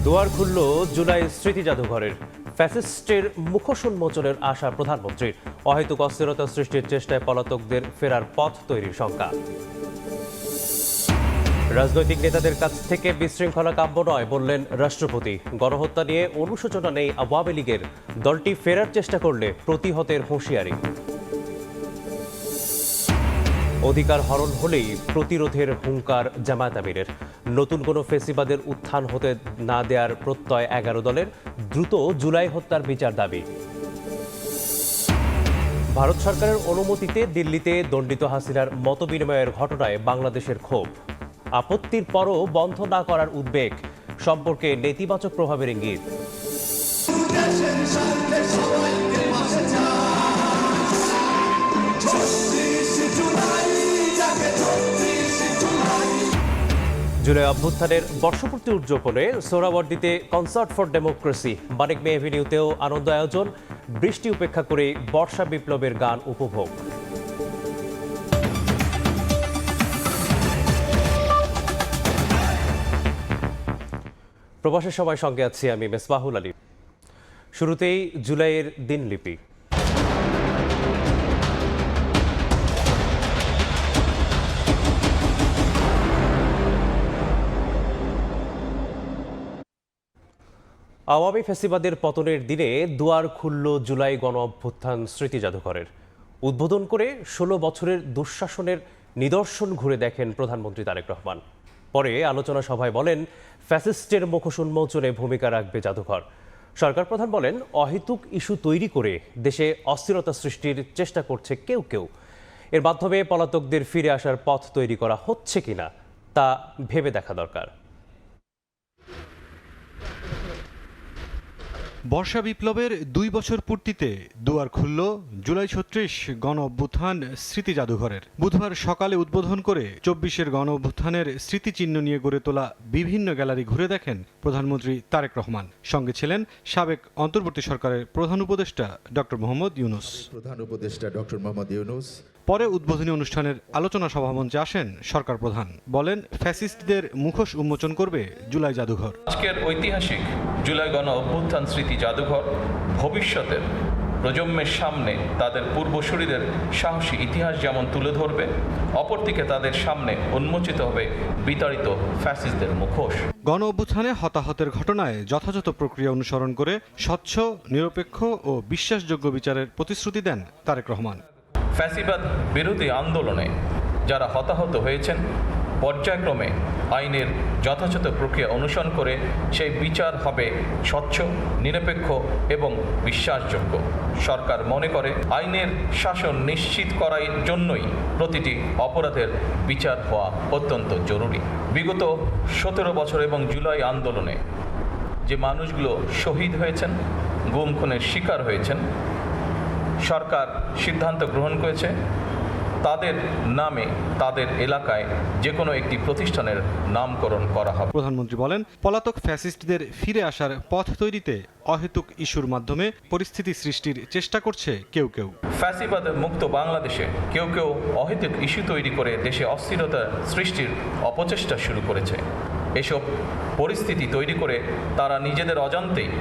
দুয়ার খুলল জুলাই স্মৃতি জাদুঘরের। ফ্যাসিস্টের মুখোশ উন্মোচনের আশা প্রধানমন্ত্রীর। অহেতুক অস্থিরতা সৃষ্টির চেষ্টায় পলাতকদের ফেরার পথ তৈরির শঙ্কা। রাজনৈতিক নেতাদের কাছ থেকে বিশৃঙ্খলা কাম্য নয় বললেন রাষ্ট্রপতি। গণহত্যা নিয়ে অনুশোচনা নেই আওয়ামী লীগের। দলটি ফেরার চেষ্টা করলে প্রতিহতের হুঁশিয়ারি। অধিকার হরণ হলেই প্রতিরোধের হুঙ্কার জামায়াত আমিরের। নতুন কোনো ফেসিবাদের উত্থান হতে না দেওয়ার প্রত্যয় 11 দলের। দ্রুত জুলাই হত্যার বিচার দাবি। ভারত সরকারের অনুমতিতে দিল্লিতে দণ্ডিত হাসিনার মতবিনিময়ের ঘটনায় বাংলাদেশের ক্ষোভ। আপত্তির পরও বন্ধ না করার উদ্বেগ। সম্পর্কে নেতিবাচক প্রভাবের ইঙ্গিত। জুলাই অভ্যুত্থানের বর্ষপূর্তি উদযাপনে সোহরাওয়ার্দীতে কনসার্ট ফর ডেমোক্রেসি। মানিক মে এভিনিউতেও আনন্দ আয়োজন। বৃষ্টি উপেক্ষা করে বর্ষা বিপ্লবের গান উপভোগ। প্রবাসের সময় সঙ্গে আছি আমি মেসবাহুল আলী। শুরুতেই জুলাইয়ের দিনলিপি। আওয়ামী ফ্যাসিবাদের পতনের দিনে দুয়ার খুলল জুলাই গণ অভ্যুত্থান স্মৃতি জাদুঘরের। উদ্বোধন করে 16 বছরের দুঃশাসনের নিদর্শন ঘুরে দেখেন প্রধানমন্ত্রী তারেক রহমান। পরে আলোচনা সভায় বলেন, ফ্যাসিস্টের মুখোশ উন্মোচনে ভূমিকা রাখবে জাদুঘর। সরকার প্রধান বলেন, অহেতুক ইস্যু তৈরি করে দেশে অস্থিরতা সৃষ্টির চেষ্টা করছে কেউ কেউ। এর মাধ্যমে পলাতকদের ফিরে আসার পথ তৈরি করা হচ্ছে কিনা তা ভেবে দেখা দরকার। বর্ষা বিপ্লবের 2 বছর পূর্তিতে দুয়ার খুলল জুলাই 36 গণ অভ্যুত্থান স্মৃতি জাদুঘরের। বুধবার সকালে উদ্বোধন করে 24-এর গণ অভ্যুত্থানের স্মৃতিচিহ্ন নিয়ে গড়ে তোলা বিভিন্ন গ্যালারি ঘুরে দেখেন প্রধানমন্ত্রী তারেক রহমান। সঙ্গে ছিলেন সাবেক অন্তর্বর্তী সরকারের প্রধান উপদেষ্টা ডক্টর মোহাম্মদ ইউনূস। পরে উদ্বোধনী অনুষ্ঠানের আলোচনা সভামঞ্চে আসেন সরকার প্রধান। বলেন, ফ্যাসিস্টদের মুখোশ উন্মোচন করবে জুলাই জাদুঘর। আজকের ঐতিহাসিক জুলাই গণ অভ্যুত্থান স্মৃতি জাদুঘর ভবিষ্যতের প্রজন্মের সামনে তাদের পূর্বসূরিদের সাহসী ইতিহাস যেমন তুলে ধরবে, অপরদিকে তাদের সামনে উন্মোচিত হবে বিতাড়িত ফ্যাসিস্টদের মুখোশ। গণ অভ্যুত্থানে হতাহতের ঘটনায় যথাযথ প্রক্রিয়া অনুসরণ করে স্বচ্ছ, নিরপেক্ষ ও বিশ্বাসযোগ্য বিচারের প্রতিশ্রুতি দেন তারেক রহমান। ফ্যাসিবাদ বিরোধী আন্দোলনে যারা হতাহত হয়েছেন, পর্যায়ক্রমে আইনের যথাযথ প্রক্রিয়া অনুসরণ করে সেই বিচার হবে স্বচ্ছ, নিরপেক্ষ এবং বিশ্বাসযোগ্য। সরকার মনে করে আইনের শাসন নিশ্চিত করার জন্যই প্রতিটি অপরাধের বিচার হওয়া অত্যন্ত জরুরি। বিগত 17 বছর এবং জুলাই আন্দোলনে যে মানুষগুলো শহীদ হয়েছেন, গুম খুনের শিকার হয়েছেন, সরকার সিদ্ধান্ত গ্রহণ করেছে তাদের নামে তাদের এলাকায় যে কোনো একটি প্রতিষ্ঠানের নামকরণ করা হবে। প্রধানমন্ত্রী বলেন, পলাতক ফ্যাসিস্টদের ফিরে আসার পথ তৈরিতে অহেতুক ইস্যুর মাধ্যমে পরিস্থিতি সৃষ্টির চেষ্টা করছে কেউ কেউ। ফ্যাসিবাদ মুক্ত বাংলাদেশে কেউ কেউ অহেতুক ইস্যু তৈরি করে দেশে অস্থিরতা সৃষ্টির অপচেষ্টা শুরু করেছে। এসব পরিস্থিতি তৈরি করে তারা নিজেদের অজান্তেই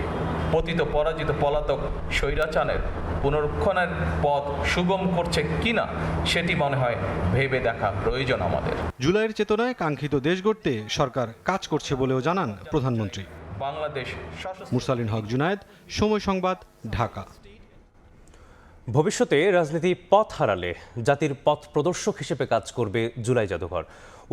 পতিত পরাজিত পলাতক স্বৈরাচারের পুনরুত্থানের পথ সুগম করছে কিনা সেটি মনে হয় ভেবে দেখা প্রয়োজন আমাদের। জুলাইয়ের চেতনায় কাঙ্ক্ষিত দেশ গড়তে সরকার কাজ করছে বলেও জানান প্রধানমন্ত্রী। বাংলাদেশ মুরসালিন হক জুনায়েদ, সময় সংবাদ, ঢাকা। ভবিষ্যতে রাজনীতি পথ হারালে জাতির পথ প্রদর্শক হিসেবে কাজ করবে জুলাই জাদুঘর।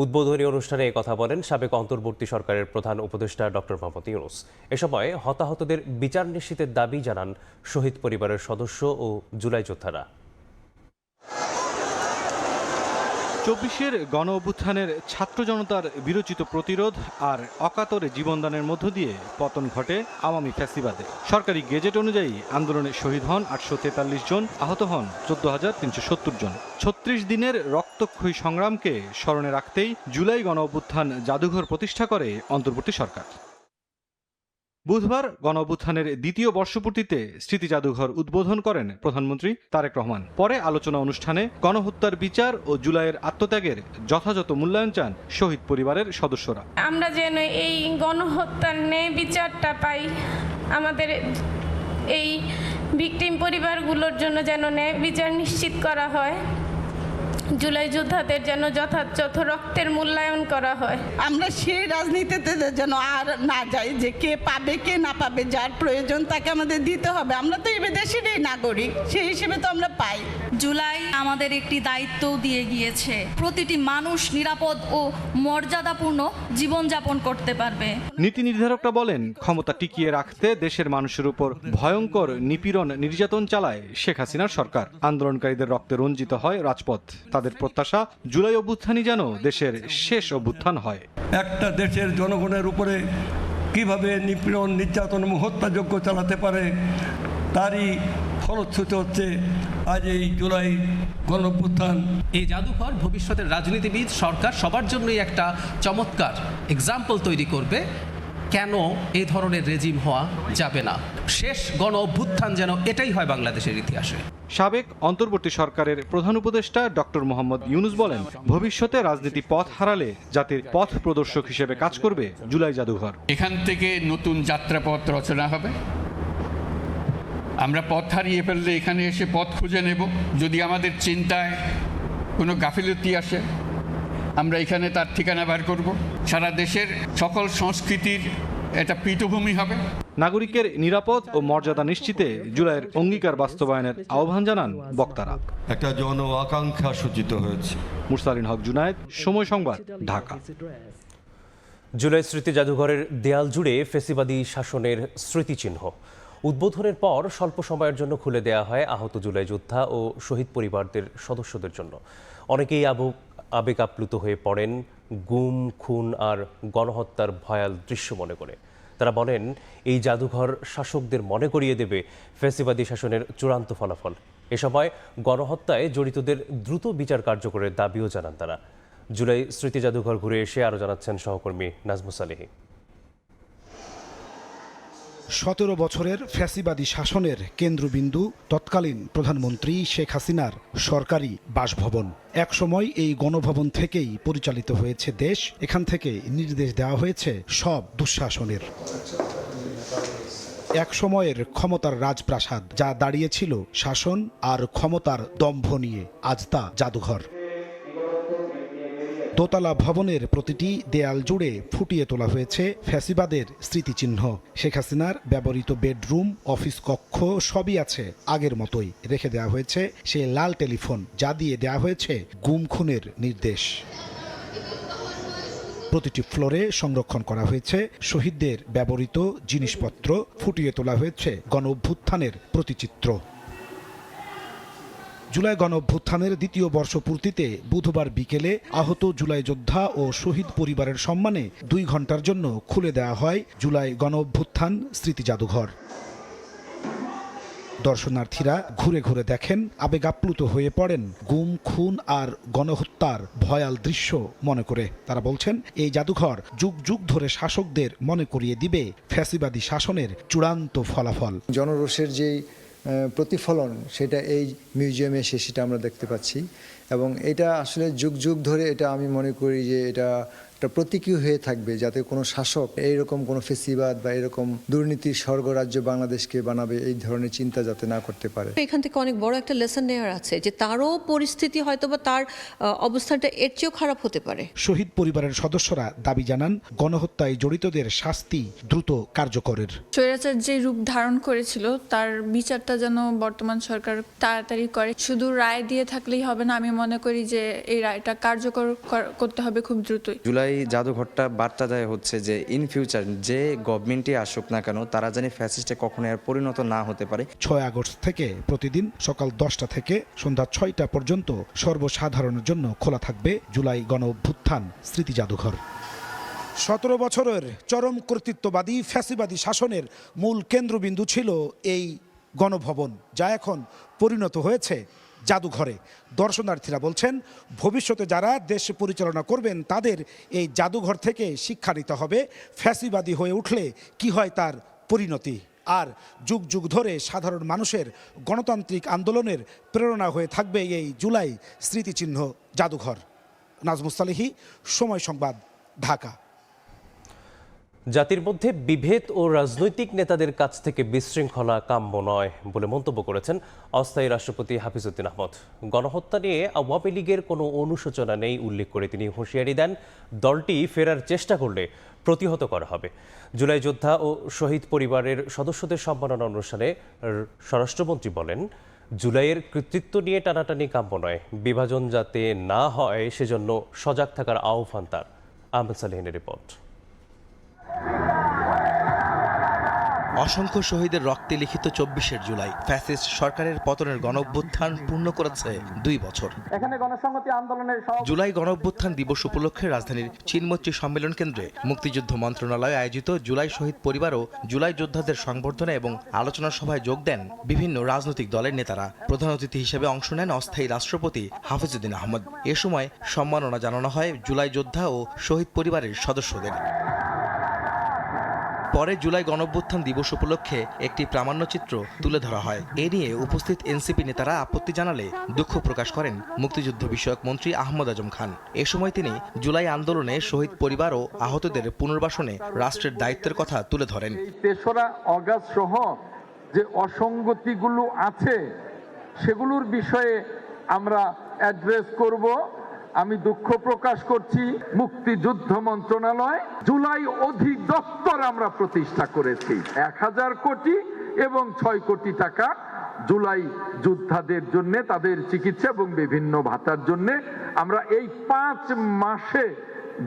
উদ্বোধনী অনুষ্ঠানে কথা বলেন সাবেক অন্তর্বর্তী সরকারের প্রধান উপদেষ্টা ডক্টর মোহাম্মদ ইউনূস। এ সময় হতাহতদের বিচার নিশ্চিতের দাবি জানান শহীদ পরিবারের সদস্য ও জুলাই যোদ্ধারা। 24-এর গণ অভ্যুত্থানের ছাত্র জনতার বিরোচিত প্রতিরোধ আর অকাতরে জীবনদানের মধ্য দিয়ে পতন ঘটে আওয়ামী ফ্যাসিবাদে। সরকারি গেজেট অনুযায়ী আন্দোলনে শহীদ হন 843 জন, আহত হন 14,370 জন। 36 দিনের রক্তক্ষয়ী সংগ্রামকে স্মরণে রাখতেই জুলাই গণ অভ্যুত্থান জাদুঘর প্রতিষ্ঠা করে অন্তর্বর্তী সরকার। বুধবার গণঅভ্যুত্থানের দ্বিতীয় বর্ষপূর্তিতে স্মৃতি জাদুঘর উদ্বোধন করেন প্রধানমন্ত্রী তারেক রহমান। পরে আলোচনা অনুষ্ঠানে গণহত্যার বিচার ও জুলাইয়ের আত্মত্যাগের যথাযথ মূল্যায়ন চান শহীদ পরিবারের সদস্যরা। আমরা যেন এই গণহত্যার ন্যায় বিচারটা পাই, আমাদের এই ভিকটিম পরিবারগুলোর জন্য যেন ন্যায় বিচার নিশ্চিত করা হয়, জুলাই যোদ্ধাদের যেন যথাযথ রক্তের মূল্যায়ন করা হয়। আমরা সেই রাজনীতিতে যেন আর না যাই যে কে পাবে কে না পাবে, যার প্রয়োজন তাকে আমাদের দিতে হবে। আমরা তো এই দেশেরই নাগরিক, সেই হিসেবে তো আমরা পাই। জুলাই আমাদের একটি দায়িত্ব দিয়ে গিয়েছে, প্রতিটি মানুষ নিরাপদ ও মর্যাদাপূর্ণ জীবনযাপন করতে পারবে। নীতি নির্ধারকরা বলেন, ক্ষমতা টিকিয়ে রাখতে দেশের মানুষের উপর ভয়ঙ্কর নিপীড়ন নির্যাতন চালায় শেখ হাসিনার সরকার। আন্দোলনকারীদের রক্তে রঞ্জিত হয় রাজপথ। তাদের প্রত্যাশা, জুলাই অভ্যুত্থানই যেন দেশের শেষ অভ্যুত্থান হয়। একটা দেশের জনগণের উপরে কিভাবে নিপীড়ন নির্যাতন এবং হত্যাযজ্ঞ চালাতে পারে, তারই ফলশ্রুতি হচ্ছে আজ এই জুলাই গণঅভ্যুত্থান। এই জাদুঘর ভবিষ্যতের রাজনীতিবিদ, সরকার সবার জন্যই একটা চমৎকার এক্সাম্পল তৈরি করবে কেন এই ধরনের রেজিম হওয়া যাবে না। শেষ গণ অভ্যুত্থান যেন এটাই হয় বাংলাদেশের ইতিহাসে। সাবেক অন্তর্বর্তী সরকারের প্রধান উপদেষ্টা ডক্টর মোহাম্মদ ইউনুস বলেন, ভবিষ্যতে রাজনীতি পথ হারালে জাতির পথ প্রদর্শক হিসেবে কাজ করবে জুলাই জাদুঘর। এখান থেকে নতুন যাত্রাপথ রচনা হবে। আমরা পথ হারিয়ে ফেললে এখানে এসে পথ খুঁজে নেব। যদি আমাদের চিন্তায় কোনো গাফিলতি আসে, আমরা এখানে তার ঠিকানা বার করব। সারা দেশের সকল সংস্কৃতির এটা পীঠভূমি হবে। নাগরিকের নিরাপদ ও মর্যাদা নিশ্চিতে জুলাইয়ের অঙ্গীকার বাস্তবায়নের আহ্বান জানান বক্তারা। একটা জন আকাঙ্ক্ষা সূচিত হয়েছে। মুরসালিন হক জুনায়েদ, সময় সংবাদ, ঢাকা। জুলাই স্মৃতি জাদুঘরের দেয়াল জুড়ে ফ্যাসিবাদী শাসনের স্মৃতিচিহ্ন। উদ্বোধনের পর স্বল্প সময়ের জন্য খুলে দেয়া হয় আহত জুলাই যোদ্ধা ও শহীদ পরিবারদের সদস্যদের জন্য। অনেকেই আবেগ আপ্লুত হয়ে পড়েন গুম, খুন আর গণহত্যার ভয়াল দৃশ্য মনে করে। তারা বলেন, এই জাদুঘর শাসকদের মনে করিয়ে দেবে ফ্যাসিবাদী শাসনের চূড়ান্ত ফলাফল। এ সময় গণহত্যায় জড়িতদের দ্রুত বিচার কার্যকরের দাবিও জানান তারা। জুলাই স্মৃতি জাদুঘর ঘুরে এসে আরও জানাচ্ছেন সহকর্মী নাজমুস আলিহি। ১৭ বছরের ফ্যাসিবাদী শাসনের কেন্দ্রবিন্দু তৎকালীন প্রধানমন্ত্রী শেখ হাসিনার সরকারি বাসভবন। একসময় এই গণভবন থেকেই পরিচালিত হয়েছে দেশ। এখান থেকে নির্দেশ দেওয়া হয়েছে সব দুঃশাসনের। এক সময়ের ক্ষমতার রাজপ্রাসাদ, যা দাঁড়িয়েছিল শাসন আর ক্ষমতার দম্ভ নিয়ে, আজ তা জাদুঘর। দোতলা ভবনের প্রতিটি দেয়াল জুড়ে ফুটিয়ে তোলা হয়েছে ফ্যাসিবাদের স্মৃতিচিহ্ন। শেখ হাসিনার ব্যবহৃত বেডরুম, অফিস কক্ষ সবই আছে আগের মতোই। রেখে দেওয়া হয়েছে সে লাল টেলিফোন, যা দিয়ে দেওয়া হয়েছে গুম খুনের নির্দেশ। প্রতিটি ফ্লোরে সংরক্ষণ করা হয়েছে শহীদদের ব্যবহৃত জিনিসপত্র, ফুটিয়ে তোলা হয়েছে গণঅভ্যুত্থানের প্রতিচিত্র। জুলাই গণঅভ্যুত্থানের দ্বিতীয় বর্ষপূর্তিতে বুধবার বিকেলে আহত জুলাই যোদ্ধা ও শহীদ পরিবারের সম্মানে 2 ঘন্টার জন্য খুলে দেওয়া হয় জুলাই গণঅভ্যুত্থান স্মৃতি জাদুঘর। দর্শনার্থীরা ঘুরে ঘুরে দেখেন, আবেগ আপ্লুত হয়ে পড়েন গুম, খুন আর গণহত্যার ভয়াল দৃশ্য মনে করে। তারা বলছেন, এই জাদুঘর যুগ যুগ ধরে শাসকদের মনে করিয়ে দিবে ফ্যাসিবাদী শাসনের চূড়ান্ত ফলাফল। জনরোষের যেই প্রতিফলন, সেটা এই মিউজিয়ামে এসে সেটা আমরা দেখতে পাচ্ছি। এবং এটা আসলে যুগ যুগ ধরে, এটা আমি মনে করি যে এটা একটা প্রতীকী হয়ে থাকবে, যাতে কোনো শাসক এইরকম কোনো ফেসিবাদ বা এরকম দুর্নীতির স্বর্গরাজ্য বাংলাদেশকে বানাবে এই ধরনের চিন্তা যাতে না করতে পারে। এখান থেকে অনেক বড় একটা লেসন নেওয়ার আছে, যে তারও পরিস্থিতি হয়তো বা তার অবস্থানটা এর চেয়েও খারাপ হতে পারে। শহীদ পরিবারের সদস্যরা দাবি জানান, গণহত্যায় জড়িতদের শাস্তি দ্রুত কার্যকরের। স্বৈরাচার যে রূপ ধারণ করেছিল, তার বিচারটা যেন বর্তমান সরকার তাড়াতাড়ি করে। শুধু রায় দিয়ে থাকলেই হবে না, আমি মনে করি যে এই রায়টা কার্যকর করতে হবে খুব দ্রুতই। জুলাই জাদুঘরটা বার্তা দেয় হচ্ছে যে ইন ফিউচার যে গভর্নমেন্টই আসুক না কেন, তারা জানি ফ্যাসিস্টে কখনো আর পরিণত না হতে পারে। 6 আগস্ট থেকে প্রতিদিন সকাল 10টা থেকে সন্ধ্যা 6টা পর্যন্ত সর্বসাধারণের জন্য খোলা থাকবে জুলাই গণঅভ্যুত্থান স্মৃতি জাদুঘর। 17 বছরের চরম কর্তৃত্ববাদী ফ্যাসিবাদী শাসনের মূল কেন্দ্রবিন্দু ছিল এই গণভবন, যা এখন পরিণত হয়েছে জাদুঘরে। দর্শনার্থীরা বলছেন, ভবিষ্যতে যারা দেশ পরিচালনা করবেন তাদের এই জাদুঘর থেকে শিক্ষা নিতে হবে। ফ্যাসিবাদী হয়ে উঠলে কি হয় তার পরিণতি। আর যুগ যুগ ধরে সাধারণ মানুষের গণতান্ত্রিক আন্দোলনের প্রেরণা হয়ে থাকবে এই জুলাই স্মৃতিচিহ্ন জাদুঘর। নাজমুস সালেহী, সময় সংবাদ, ঢাকা। জাতির মধ্যে বিভেদ ও রাজনৈতিক নেতাদের কাছ থেকে বিশৃঙ্খলা কাম্য নয় বলে মন্তব্য করেছেন অস্থায়ী রাষ্ট্রপতি হাফিজউদ্দিন আহমদ। গণহত্যা নিয়ে আওয়ামী লীগের কোনো অনুশোচনা নেই উল্লেখ করে তিনি হুঁশিয়ারি দেন, দলটি ফেরার চেষ্টা করলে প্রতিহত করা হবে। জুলাই যোদ্ধা ও শহীদ পরিবারের সদস্যদের সম্মাননা অনুষ্ঠানে স্বরাষ্ট্রমন্ত্রী বলেন, জুলাইয়ের কৃতিত্ব নিয়ে টানাটানি কাম্য নয়, বিভাজন যাতে না হয় সেজন্য সজাগ থাকার আহ্বান তার। আহমেদ সালেহিনের রিপোর্ট। অসংখ্য শহীদের রক্তে লিখিত ২৪শে জুলাই ফ্যাসিস্ট সরকারের পতনের গণঅভ্যুত্থান পূর্ণ করেছে ২ বছর। জুলাই গণঅভ্যুত্থান দিবস উপলক্ষে রাজধানীর চীনমৈত্রী সম্মেলন কেন্দ্রে মুক্তিযুদ্ধ মন্ত্রণালয় আয়োজিত জুলাই শহীদ পরিবার ও জুলাই যোদ্ধাদের সংবর্ধনা এবং আলোচনা সভায় যোগ দেন বিভিন্ন রাজনৈতিক দলের নেতারা। প্রধান অতিথি হিসেবে অংশ নেন অস্থায়ী রাষ্ট্রপতি হাফিজউদ্দিন আহমদ। এ সময় সম্মাননা জানানো হয় জুলাই যোদ্ধা ও শহীদ পরিবারের সদস্যদের। পরে জুলাই গণঅভ্যুত্থান দিবস উপলক্ষে একটি প্রামাণ্যচিত্র তুলে ধরা হয়। এ নিয়ে উপস্থিত এনসিপি নেতারা আপত্তি জানালে দুঃখ প্রকাশ করেন মুক্তিযুদ্ধ বিষয়ক মন্ত্রী আহমদ আজম খান। এ সময় তিনি জুলাই আন্দোলনে শহীদ পরিবার ও আহতদের পুনর্বাসনে রাষ্ট্রের দায়িত্বের কথা তুলে ধরেন। ৩রা অগাস্ট সহ যে অসঙ্গতিগুলো আছে সেগুলোর বিষয়ে আমরা অ্যাড্রেস করব। আমি দুঃখ প্রকাশ করছি, মুক্তিযুদ্ধ মন্ত্রণালয় জুলাই অধিদপ্তর আমরা প্রতিষ্ঠা করেছি। ১,০০০ কোটি এবং ৬ কোটি টাকা জুলাই যোদ্ধাদের জন্য, তাদের চিকিৎসা এবং বিভিন্ন ভাতার জন্য আমরা এই ৫ মাসে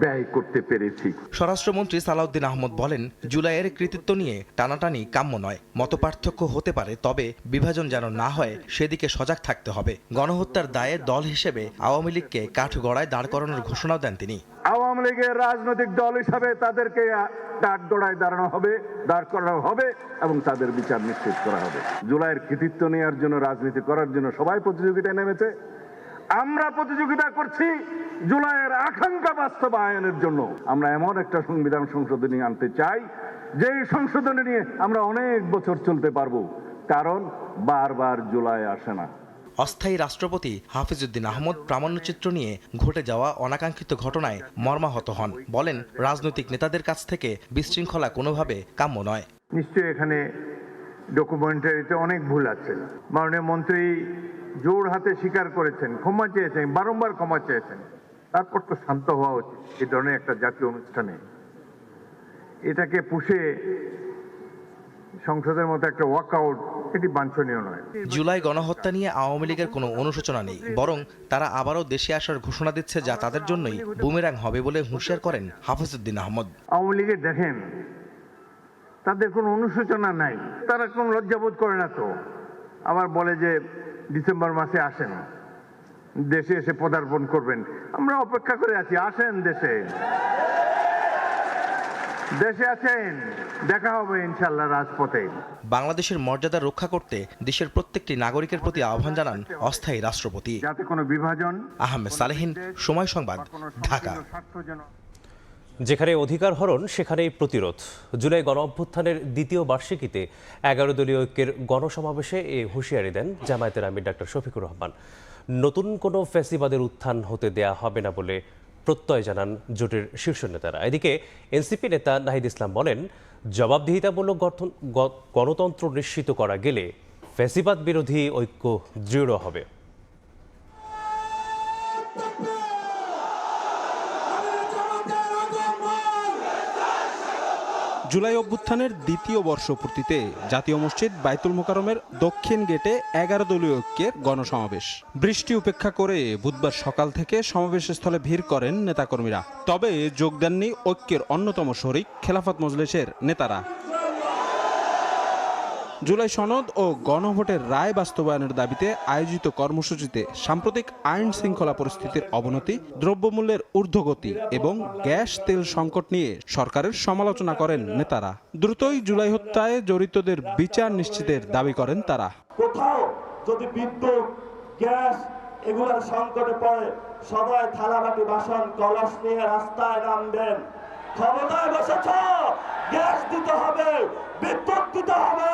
ব্যয় করতে পেরেছি। স্বরাষ্ট্রমন্ত্রী সালাউদ্দিন আহমদ বলেন, জুলাইয়ের কৃতিত্ব নিয়ে টানাটানি কাম্য নয়। মতপার্থক্য হতে পারে, তবে বিভাজন যেন না হয় সেদিকে সজাগ থাকতে হবে। গণহত্যার দায়ে দল হিসেবে আওয়ামী লীগকে কাঠগড়ায় দাঁড় করানোর ঘোষণাও দেন তিনি। আওয়ামী লীগের রাজনৈতিক দল হিসাবে তাদেরকে কাঠগড়ায় দাঁড় করানো হবে এবং তাদের বিচার নিশ্চিত করা হবে। জুলাইয়ের কৃতিত্ব নেওয়ার জন্য, রাজনীতি করার জন্য সবাই প্রতিযোগিতায় নেমেছে। আমরা প্রতিযোগিতা করছি জুলাইয়ের আকাঙ্ক্ষা বাস্তবায়নের জন্য। আমরা এমন একটা সংবিধান সংশোধনী আনতে চাই যে সংশোধনী নিয়ে আমরা অনেক বছর চলতে পারবো, কারণ বারবার জুলাই আসে না। অস্থায়ী রাষ্ট্রপতি হাফিজউদ্দিন আহমদ প্রামাণ্যচিত্র নিয়ে ঘটে যাওয়া অনাকাঙ্ক্ষিত ঘটনায় মর্মাহত হন। বলেন, রাজনৈতিক নেতাদের কাছ থেকে বিশৃঙ্খলা কোনোভাবে কাম্য নয়। নিশ্চয়ই এখানে ডকুমেন্টারিতে অনেক ভুল আছে। মাননীয় মন্ত্রী জোর হাতে স্বীকার করেছেন, ক্ষমা চেয়েছেন, বারংবার ক্ষমা চেয়েছেন। তারপর তো শান্ত হওয়া উচিত। এই ধরনের একটা জাতীয় অনুষ্ঠানে এটাকে পুষে সংসদের মতো একটা ওয়াকআউট, এটি বাঞ্ছনীয় নয়। জুলাই গণহত্যা নিয়ে আওয়ামী লীগের কোনো অনুশোচনা নেই, বরং তারা আবারও দেশে আসার ঘোষণা দিচ্ছে, যা তাদের জন্যই বুমেরাং হবে বলে হুঁশিয়ার করেন হাফিজউদ্দিন আহমদ। আওয়ামী লীগের দেখেন, তাদের কোনো অনুশোচনা নাই, তারা কোনো লজ্জাবোধ করে না। তো আবার বলে যে ডিসেম্বর মাসে আসেন, দেশে এসে পদার্পণ করবেন। আমরা অপেক্ষা করে আছি, আসেন দেশে আছেন, দেখা হবে ইনশাআল্লাহ রাজপথে। বাংলাদেশের মর্যাদা রক্ষা করতে দেশের প্রত্যেকটি নাগরিকের প্রতি আহ্বান জানান অস্থায়ী রাষ্ট্রপতি। যাতে কোনো বিভাজন। আহমেদ সালেহিন, সময় সংবাদ, ঢাকা। যেখানে অধিকার হরণ সেখানেই প্রতিরোধ। জুলাই গণঅভ্যুত্থানের দ্বিতীয় বার্ষিকীতে ১১ দলীয় ঐক্যের গণসমাবেশে এ হুঁশিয়ারি দেন জামায়াতের আমির ডাক্তার শফিকুর রহমান। নতুন কোনো ফ্যাসিবাদের উত্থান হতে দেয়া হবে না বলে প্রত্যয় জানান জোটের শীর্ষ নেতারা। এদিকে এনসিপি নেতা নাহিদ ইসলাম বলেন, জবাবদিহিতামূলক গণতন্ত্র নিশ্চিত করা গেলে ফ্যাসিবাদ বিরোধী ঐক্য দৃঢ় হবে। জুলাই অভ্যুত্থানের দ্বিতীয় বর্ষপূর্তিতে জাতীয় মসজিদ বাইতুল মোকাররমের দক্ষিণ গেটে ১১ দলীয় ঐক্যের গণসমাবেশ। বৃষ্টি উপেক্ষা করে বুধবার সকাল থেকে সমাবেশস্থলে ভিড় করেন নেতাকর্মীরা। তবে যোগ দেননি ঐক্যের অন্যতম শরিক খেলাফত মজলিসের নেতারা। জুলাই সনদ ও গণভোটের রায় বাস্তবায়নের দাবিতে আয়োজিত কর্মসূচিতে সাম্প্রতিক আইন শৃঙ্খলা পরিস্থিতির অবনতি, দ্রব্যমূল্যের ঊর্ধ্বগতি এবং গ্যাস তেল সংকট নিয়ে সরকারের সমালোচনা করেন নেতারা। দ্রুতই জুলাই হত্যায় জড়িতদের বিচার নিশ্চিতের দাবি করেন তারা। কোথাও যদি বিদ্যুৎ, গ্যাস এগুলোর সংকটে পড়ে, সবাই থালাবাটি বাসন কলস নিয়ে রাস্তায় নামবেন। ক্ষমতায় বসেছ, গ্যাস দিতে হবে, বিদ্যুৎ দিতে হবে,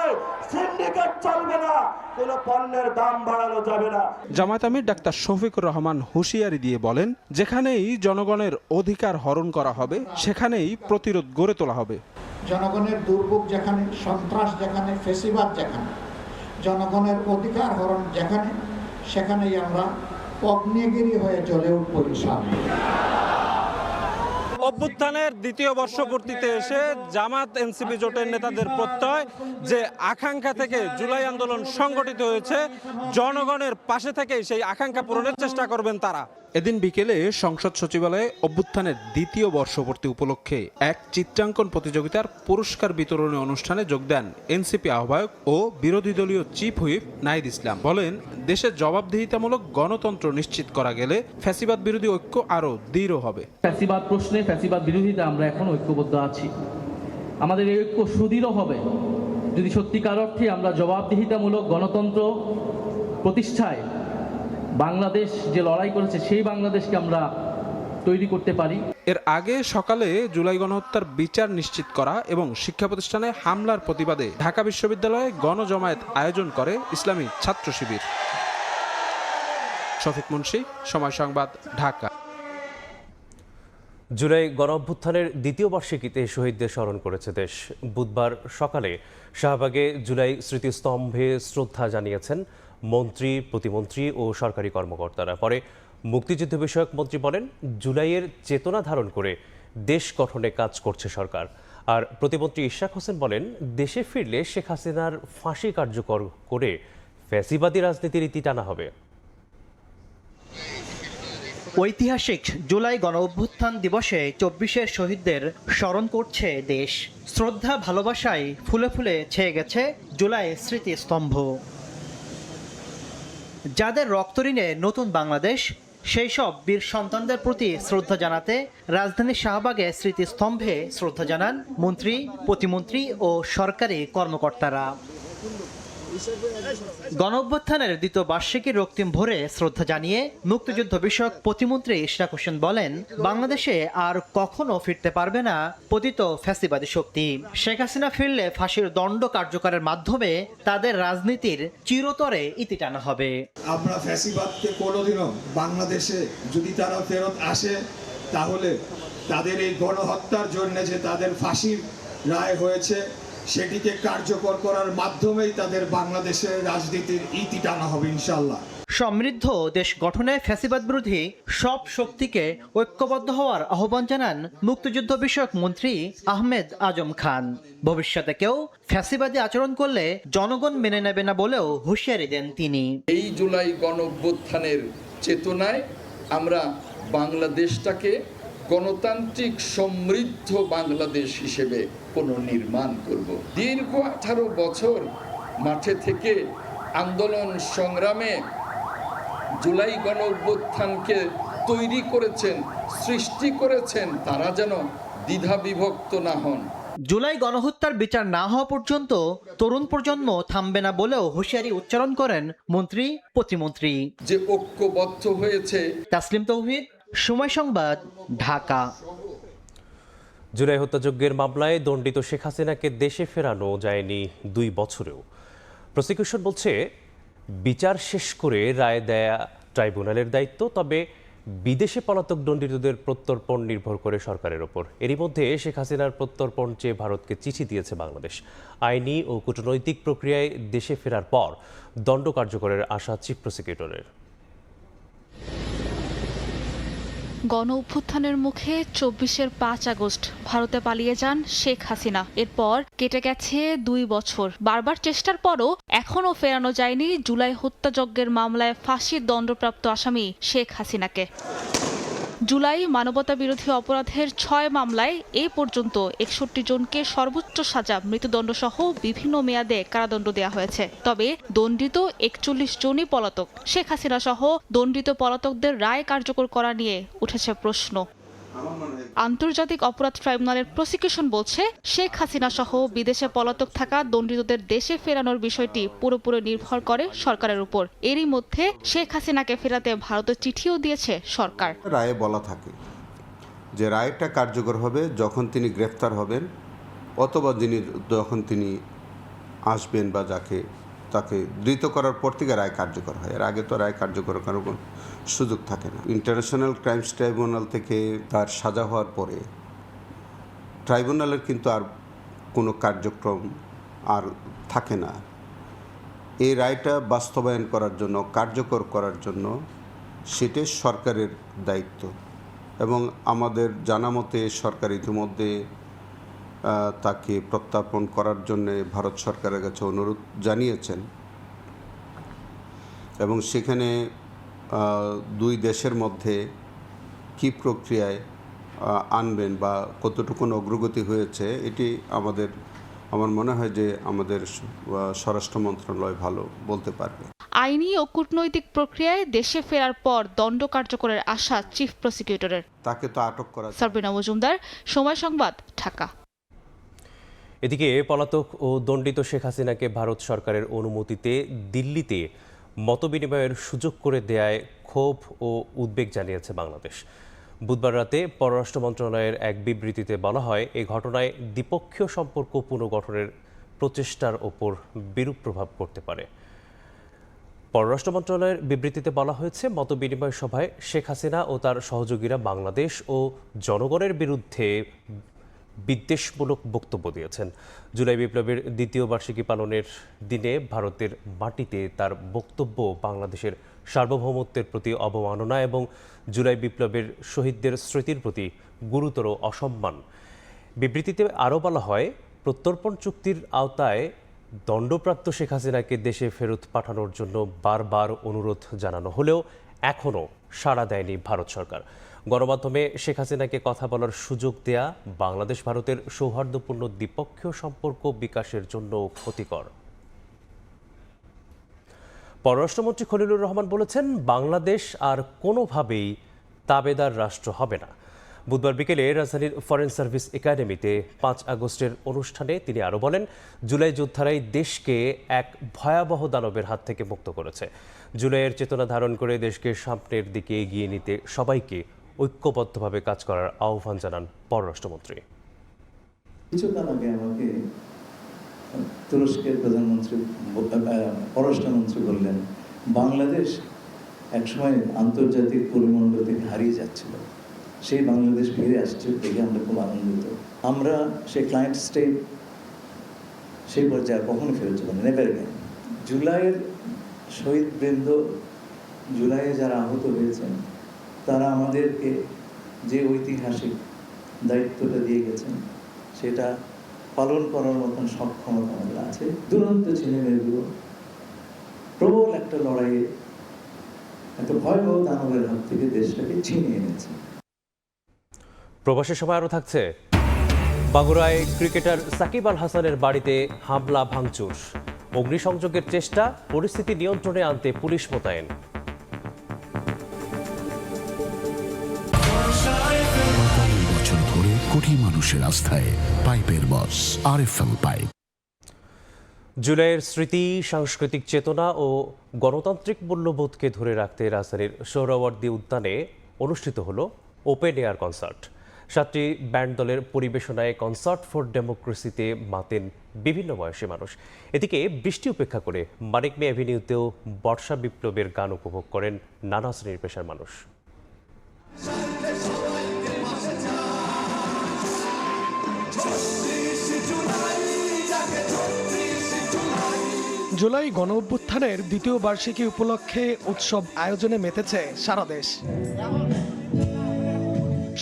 সিন্ডিকেট চলবে না, কোনো পণ্যের দাম বাড়ানো যাবে না। জামায়াত আমির ডাক্তার শফিকুর রহমান হুঁশিয়ারি দিয়ে বলেন, যেখানেই জনগণের অধিকার হরণ করা হবে সেখানেই প্রতিরোধ গড়ে তোলা হবে। জনগণের দুর্ভোগ যেখানে, সন্ত্রাস যেখানে, ফেসিবাদ যেখানে, জনগণের অধিকার হরণ যেখানে, সেখানেই আমরা অগ্নিগিরি হয়ে জ্বলে উঠব ইনশাআল্লাহ। অভ্যুত্থানের দ্বিতীয় বর্ষপূর্তিতে এসে জামাত এনসিপি জোটের নেতাদের প্রত্যয় যে আকাঙ্ক্ষা থেকে জুলাই আন্দোলন সংগঠিত হয়েছে, জনগণের পাশে থেকে সেই আকাঙ্ক্ষা পূরণের চেষ্টা করবেন তারা। এদিন বিকেলে সংসদ সচিবালয়ে অভ্যুত্থানের দ্বিতীয় বর্ষপূর্তি উপলক্ষে এক চিত্রাঙ্কন প্রতিযোগিতার পুরস্কার বিতরণী অনুষ্ঠানে যোগ দেন এনসিপি আহ্বায়ক ও বিরোধী দলীয় চিফ হুইপ নাহিদ ইসলাম। বলেন, দেশে জবাবদিহিতামূলক গণতন্ত্র নিশ্চিত করা গেলে ফ্যাসিবাদ বিরোধী ঐক্য আরও দৃঢ় হবে। ফ্যাসিবাদ প্রশ্নে, ফ্যাসিবাদ বিরোধিতা আমরা এখন ঐক্যবদ্ধ আছি। আমাদের এই ঐক্য সুদৃঢ় হবে যদি সত্যিকার অর্থে আমরা জবাবদিহিতামূলক গণতন্ত্র প্রতিষ্ঠায় বাংলাদেশ যে লড়াই করেছে সেই বাংলাদেশকে আমরা তৈরি করতে পারি। এর আগে সকালে জুলাই গণহত্যার বিচার নিশ্চিত করা এবং শিক্ষা প্রতিষ্ঠানে হামলার প্রতিবাদে ঢাকা বিশ্ববিদ্যালয়ে গণজমায়েত আয়োজন করে ইসলামী ছাত্র শিবির। শফিক মুন্সি, সময় সংবাদ, ঢাকা। জুলাই গণঅভ্যুত্থানের দ্বিতীয় বার্ষিকীতে শহীদদের স্মরণ করেছে দেশ। বুধবার সকালে শাহবাগে জুলাই স্মৃতিস্তম্ভে শ্রদ্ধা জানিয়েছেন মন্ত্রী, প্রতিমন্ত্রী ও সরকারি কর্মকর্তারা। পরে মুক্তিযুদ্ধ বিষয়ক মন্ত্রী বলেন, জুলাইয়ের চেতনা ধারণ করে দেশ গঠনে কাজ করছে সরকার। আর প্রতিমন্ত্রী ইশরাক হোসেন বলেন, দেশে ফিরলে শেখ হাসিনার ফাঁসি কার্যকর করে ফ্যাসিবাদী রাজনীতির ইতি টানা হবে। ঐতিহাসিক জুলাই গণঅভ্যুত্থান দিবসে ২৪-এর শহীদদের স্মরণ করছে দেশ। শ্রদ্ধা, ভালোবাসায় ফুলে ফুলে ছেয়ে গেছে জুলাই স্মৃতিস্তম্ভ। যাদের রক্ত ঋণে নতুন বাংলাদেশ, সেই সব বীর সন্তানদের প্রতি শ্রদ্ধা জানাতে রাজধানীর শাহবাগে স্মৃতিস্তম্ভে শ্রদ্ধা জানান মন্ত্রী, প্রতিমন্ত্রী ও সরকারি কর্মকর্তারা। গণঅভ্যুত্থানের দ্বিতীয় বার্ষিকীর রক্তিম ভরে শ্রদ্ধা জানিয়ে মুক্তিযুদ্ধ বিষয়ক প্রতিমন্ত্রী ইশরাক হোসেন বলেন, বাংলাদেশে আর কখনো ফিরতে পারবে না পতিত ফ্যাসিবাদী শক্তি। শেখ হাসিনা ফিরলে ফাঁসির দণ্ড কার্যকরের মাধ্যমে তাদের রাজনীতির চিরতরে ইতি টানা হবে। আমরা ফ্যাসিবাদকে কোনোদিনও বাংলাদেশে যদি তারা ফেরত আসে, তাহলে তাদের এই গণহত্যার জন্য যে তাদের ফাঁসির রায় হয়েছে সেটিকে কার্যকর করার মাধ্যমেই তাদের বাংলাদেশের রাজনীতির ইতি টানা হবে ইনশাআল্লাহ। সমৃদ্ধ দেশ গঠনে ফ্যাসিবাদ বিরোধী সব শক্তিকে ঐক্যবদ্ধ হওয়ার আহ্বান জানান মুক্তিযুদ্ধ বিষয়ক মন্ত্রী আহমেদ আজম খান। ভবিষ্যতে কেউ ফ্যাসিবাদী আচরণ করলে জনগণ মেনে নেবে না বলেও হুঁশিয়ারি দেন তিনি। এই জুলাই গণঅভ্যুত্থানের চেতনায় আমরা বাংলাদেশটাকে গণতান্ত্রিক সমৃদ্ধ বাংলাদেশ হিসেবে পুনর্নির্মাণ করব। দীর্ঘ 18 বছর মাঠে থেকে আন্দোলন সংগ্রামে জুলাই গণঅভ্যুত্থানকে তৈরি করেছেন, সৃষ্টি করেছেন, তারা যেন দ্বিধা বিভক্ত না হন। জুলাই গণহত্যার বিচার না হওয়া পর্যন্ত তরুণ প্রজন্ম থামবে না বলেও হুঁশিয়ারি উচ্চারণ করেন মন্ত্রী, প্রতিমন্ত্রী। যে ঐক্যবদ্ধ হয়েছে। তাসলিম তৌহিদ, সময় সংবাদ, ঢাকা। জুলাই হত্যাযজ্ঞের মামলায় দণ্ডিত শেখ হাসিনাকে দেশে ফেরানো যায়নি 2 বছরেও। প্রসিকিউশন বলছে, বিচার শেষ করে রায় দেয়া ট্রাইব্যুনালের দায়িত্ব, তবে বিদেশে পলাতক দণ্ডিতদের প্রত্যর্পণ নির্ভর করে সরকারের ওপর। এরই মধ্যে শেখ হাসিনার প্রত্যর্পণ চেয়ে ভারতকে চিঠি দিয়েছে বাংলাদেশ। আইনি ও কূটনৈতিক প্রক্রিয়ায় দেশে ফেরার পর দণ্ড কার্যকরের আশা চিফ প্রসিকিউটরের। গণ অভ্যুত্থানের মুখে 24-এর 5 আগস্ট ভারতে পালিয়ে যান শেখ হাসিনা। এরপর কেটে গেছে 2 বছর। বারবার চেষ্টার পরও এখনও ফেরানো যায়নি জুলাই হত্যাযজ্ঞের মামলায় ফাঁসির দণ্ডপ্রাপ্ত আসামি শেখ হাসিনাকে। জুলাই মানবতা বিরোধী অপরাধের 6 মামলায় এ পর্যন্ত 61 জনকে সর্বোচ্চ সাজা মৃত্যুদণ্ডসহ বিভিন্ন মেয়াদে কারাদণ্ড দেওয়া হয়েছে। তবে দণ্ডিত 41 জনই পলাতক। শেখ হাসিনা সহ দণ্ডিত পলাতকদের রায় কার্যকর করা নিয়ে উঠেছে প্রশ্ন। আন্তর্জাতিক অপরাধ ট্রাইব্যুনালের প্রসিকিউশন বলছে, শেখ হাসিনা সহ বিদেশে পলাতক থাকা দণ্ডিতদের দেশে ফেরানোর বিষয়টি পুরোপুরি নির্ভর করে সরকারের উপর। এরই মধ্যে শেখ হাসিনাকে ফেরাতে ভারতের চিঠিও দিয়েছে সরকার। রায়ে বলা থাকে যে রায়টা কার্যকর হবে যখন তিনি গ্রেফতার হবেন অথবা যখন তিনি আসবেন বা তাকে ধৃত করার পর থেকে রায় কার্যকর হয়। এর আগে তো রায় কার্যকর করার কোনো সুযোগ থাকে না। ইন্টারন্যাশনাল ক্রাইমস ট্রাইব্যুনাল থেকে তার সাজা হওয়ার পরে ট্রাইব্যুনালের কিন্তু আর কোনো কার্যক্রম আর থাকে না। এই রায়টা বাস্তবায়ন করার জন্য, কার্যকর করার জন্য সেটাই সরকারের দায়িত্ব। এবং আমাদের জানা মতে সরকার ইতিমধ্যে তাকে প্রত্যার্পণ করার জন্য ভারত সরকারের কাছে অনুরোধ জানিয়েছেন এবং সেখানে দুই দেশের মধ্যে কী প্রক্রিয়ায় আনবেন বা কতটুকু অগ্রগতি হয়েছে এটি আমার মনে হয় যে আমাদের স্বরাষ্ট্র মন্ত্রণালয় ভালো বলতে পারবে। আইনি ও কূটনৈতিক প্রক্রিয়ায় দেশে ফেরার পর দণ্ড কার্যকরের আশা চিফ প্রসিকিউটরের। তাকে তো আটক করা। সাবরিনা মজুমদার, সময় সংবাদ, ঢাকা। এদিকে পলাতক ও দণ্ডিত শেখ হাসিনাকে ভারত সরকারের অনুমতিতে দিল্লিতে মতবিনিময়ের সুযোগ করে দেয়ায় ক্ষোভ ও উদ্বেগ জানিয়েছে বাংলাদেশ। বুধবার রাতে পররাষ্ট্র মন্ত্রণালয়ের এক বিবৃতিতে বলা হয়, এই ঘটনায় দ্বিপক্ষীয় সম্পর্ক পুনর্গঠনের প্রচেষ্টার ওপর বিরূপ প্রভাব পড়তে পারে। পররাষ্ট্র মন্ত্রণালয়ের বিবৃতিতে বলা হয়েছে, মতবিনিময় সভায় শেখ হাসিনা ও তার সহযোগীরা বাংলাদেশ ও জনগণের বিরুদ্ধে বিদ্বেষমূলক বক্তব্য দিয়েছেন। জুলাই বিপ্লবের দ্বিতীয় বার্ষিকী পালনের দিনে ভারতের মাটিতে তার বক্তব্য বাংলাদেশের সার্বভৌমত্বের প্রতি অবমাননা এবং জুলাই বিপ্লবের শহীদদের স্মৃতির প্রতি গুরুতর অসম্মান। বিবৃতিতে আরও বলা হয়, প্রত্যর্পণ চুক্তির আওতায় দণ্ডপ্রাপ্ত শেখ হাসিনাকে দেশে ফেরত পাঠানোর জন্য বারবার অনুরোধ জানানো হলেও এখনও সাড়া দেয়নি ভারত সরকার। গণমাধ্যমে শেখ হাসিনাকে কথা বলার সুযোগ দেয়া বাংলাদেশ ভারতের সৌহার্দ্যপূর্ণ দ্বিপক্ষীয় সম্পর্ক বিকাশের জন্য ক্ষতিকর। পররাষ্ট্রমন্ত্রী খলিলুর রহমান বলেছেন, বাংলাদেশ আর কোনোভাবেই তাবেদার রাষ্ট্র হবে না। বুধবার বিকেলে রাজধানীর ফরেন সার্ভিস একাডেমিতে 5 আগস্টের অনুষ্ঠানে তিনি আরও বলেন, জুলাই যোদ্ধারাই দেশকে এক ভয়াবহ দানবের হাত থেকে মুক্ত করেছে। জুলাইয়ের চেতনা ধারণ করে দেশকে সামনের দিকে এগিয়ে নিতে সবাইকে ঐক্যবদ্ধভাবে কাজ করার আহ্বান জানান পররাষ্ট্রমন্ত্রী। কিছুকাল আগে আমাকে তুরস্কের প্রধানমন্ত্রী পররাষ্ট্রমন্ত্রী বললেন, বাংলাদেশ একসময় আন্তর্জাতিক পরিমণ্ডল থেকে হারিয়ে যাচ্ছিল, সেই বাংলাদেশ ফিরে আসছে, দেখে আমরা খুব আনন্দিত। আমরা সেই ক্লায়েন্ট স্টেট সেই পর্যায়ে কখনো ফেরত যাব না, নেভার অ্যাগেন। জুলাইয়ের শহীদবৃন্দ, জুলাইয়ে যারা আহত হয়েছেন, তারা আমাদেরকে যে ঐতিহাসিক দায়িত্বটা দিয়ে গেছেন সেটা পালন করার মতন সক্ষমতা আমাদের আছে। দুরন্ত ছেলেমেয়েগুলো প্রবল একটা লড়াইয়ে একটা ভয়াবহ দানবের হাত থেকে দেশটাকে ছিনিয়ে এনেছে। প্রবাসের সময় আরও থাকছে, বাগুড়ায় ক্রিকেটার সাকিব আল হাসানের বাড়িতে হামলা ভাঙচুর, অগ্নিসংযোগের চেষ্টা, পরিস্থিতি নিয়ন্ত্রণে আনতে পুলিশ মোতায়েন। বছর ধরে কোটি মানুষের আস্থায় পাইপের বস আরএফএল পাইপ। জুলাইয়ের স্মৃতি, সাংস্কৃতিক চেতনা ও গণতান্ত্রিক মূল্যবোধকে ধরে রাখতে রাজধানীর সোহরাওয়ার্দী উদ্যানে অনুষ্ঠিত হলো ওপেন এয়ার কনসার্ট। 7টি ব্যান্ড দলের পরিবেশনায় কনসার্ট ফর ডেমোক্রেসিতে মাতেন বিভিন্ন বয়সী মানুষ। এদিকে বৃষ্টি উপেক্ষা করে মানিক মে অ্যাভিনিউতেও বর্ষা বিপ্লবের গান উপভোগ করেন নানা শ্রেণীর পেশার মানুষ। জুলাই গণ অভ্যুত্থানের দ্বিতীয় বার্ষিকী উপলক্ষে উৎসব আয়োজনে মেতেছে সারা দেশ।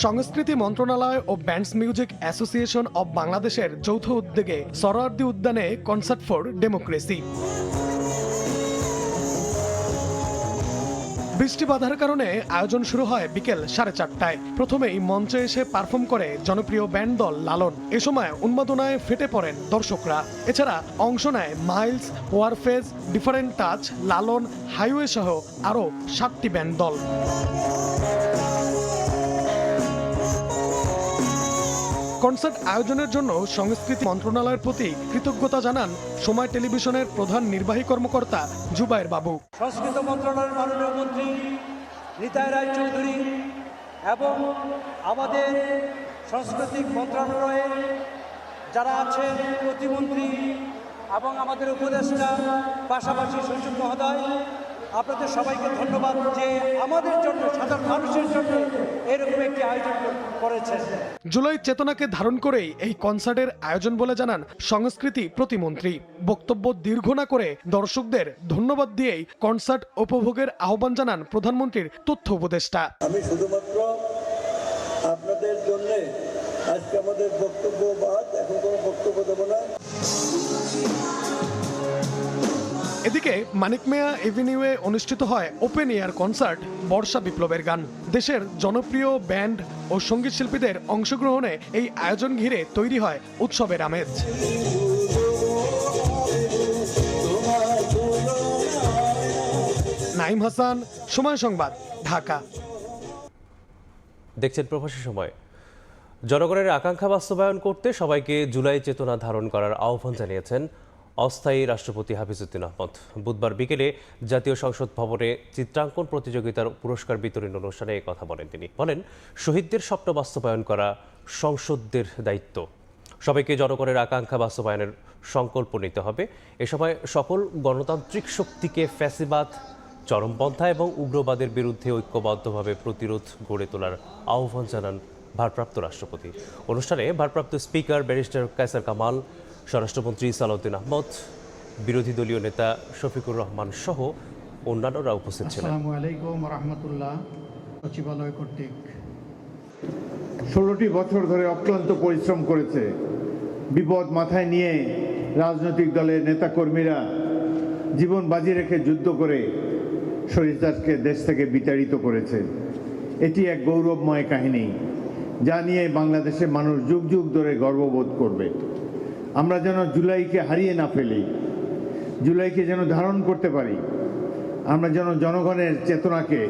সংস্কৃতি মন্ত্রণালয় ও ব্যান্ডস মিউজিক অ্যাসোসিয়েশন অব বাংলাদেশের যৌথ উদ্যোগে সোহরাওয়ার্দী উদ্যানে কনসার্ট ফর ডেমোক্রেসি। বৃষ্টি বাধার কারণে আয়োজন শুরু হয় বিকেল 4:30টায়। প্রথমেই মঞ্চে এসে পারফর্ম করে জনপ্রিয় ব্যান্ড দল লালন। এ সময় উন্মাদনায় ফেটে পড়েন দর্শকরা। এছাড়া অংশ নেয় মাইলস, ওয়ারফেজ, ডিফারেন্ট টাচ, লালন, হাইওয়ে সহ আরও 7টি ব্যান্ড দল। কনসার্ট আয়োজনের জন্য সংস্কৃতি মন্ত্রণালয়ের প্রতি কৃতজ্ঞতা জানান সময় টেলিভিশনের প্রধান নির্বাহী কর্মকর্তা জুবায়ের বাবু। সংস্কৃতি মন্ত্রণালয়ের মাননীয় মন্ত্রী নিতাই রায় চৌধুরী এবং আমাদের সাংস্কৃতিক মন্ত্রণালয়ে যারা আছেন প্রতিমন্ত্রী এবং আমাদের উপদেষ্টা, পাশাপাশি সচিব মহোদয়, আপনাদের সবাইকে ধন্যবাদ যে আমাদের জন্য, সাধারণ মানুষের জন্য এরকম একটি আয়োজন করেছেন। জুলাই চেতনাকে ধারণ করেই এই কনসার্টের আয়োজন বলে জানান সংস্কৃতি প্রতিমন্ত্রী। বক্তব্য দীর্ঘ না করে দর্শকদের ধন্যবাদ দিয়েই কনসার্ট উপভোগের আহ্বান জানান প্রধানমন্ত্রীর তথ্য উপদেষ্টা। আমি শুধুমাত্র আপনাদের জন্য আজকে আমাদের বক্তব্য এখন কোনো বক্তব্য দেব না। এদিকে মানিক মিয়া এভিনিউয়ে অনুষ্ঠিত হয় ওপেন এয়ার কনসার্ট বর্ষা বিপ্লবের গান। দেশের জনপ্রিয় ব্যান্ড ও সঙ্গীত শিল্পীদের অংশগ্রহণে এই আয়োজন ঘিরে তৈরি হয় উৎসবের আমেজ। নাইম হাসান, সময় সংবাদ, ঢাকা। দেখছেন প্রবাসী সময়। জনগণের আকাঙ্ক্ষা বাস্তবায়ন করতে সবাইকে জুলাই চেতনা ধারণ করার আহ্বান জানিয়েছেন অস্থায়ী রাষ্ট্রপতি হাফিজউদ্দিন আহমদ। বুধবার বিকেলে জাতীয় সংসদ ভবনে চিত্রাঙ্কন প্রতিযোগিতার পুরস্কার বিতরণ অনুষ্ঠানে এই কথা বলেন তিনি। বলেন, শহীদদের স্বপ্ন বাস্তবায়ন করা সংসদদের দায়িত্ব। সবাইকে জনগণের আকাঙ্ক্ষা বাস্তবায়নের সংকল্প নিতে হবে। এ সময় সকল গণতান্ত্রিক শক্তিকে ফ্যাসিবাদ, চরমপন্থা এবং উগ্রবাদের বিরুদ্ধে ঐক্যবদ্ধভাবে প্রতিরোধ গড়ে তোলার আহ্বান জানান ভারপ্রাপ্ত রাষ্ট্রপতি। অনুষ্ঠানে ভারপ্রাপ্ত স্পিকার ব্যারিস্টার কায়সার কামাল, স্বরাষ্ট্রমন্ত্রী সালাউদ্দিন আহমদ, বিরোধী দলীয় নেতা শফিকুর রহমান সহ অন্যান্যরা উপস্থিত ছিলেন। আসসালামু আলাইকুম ওয়া রাহমাতুল্লাহ। সচিবালয় কর্তৃক 16টি বছর ধরে অক্লান্ত পরিশ্রম করেছে। বিপদ মাথায় নিয়ে রাজনৈতিক দলের নেতাকর্মীরা জীবন বাজি রেখে যুদ্ধ করে স্বৈরাচারকে দেশ থেকে বিতাড়িত করেছে। এটি এক গৌরবময় কাহিনী, যা নিয়ে বাংলাদেশের মানুষ যুগ যুগ ধরে গর্ববোধ করবে। আমরা যেন জুলাইকে হারিয়ে না ফেলি, জুলাইকে যেন ধারণ করতে পারি। আমরা যেন জনগণের চেতনাকে,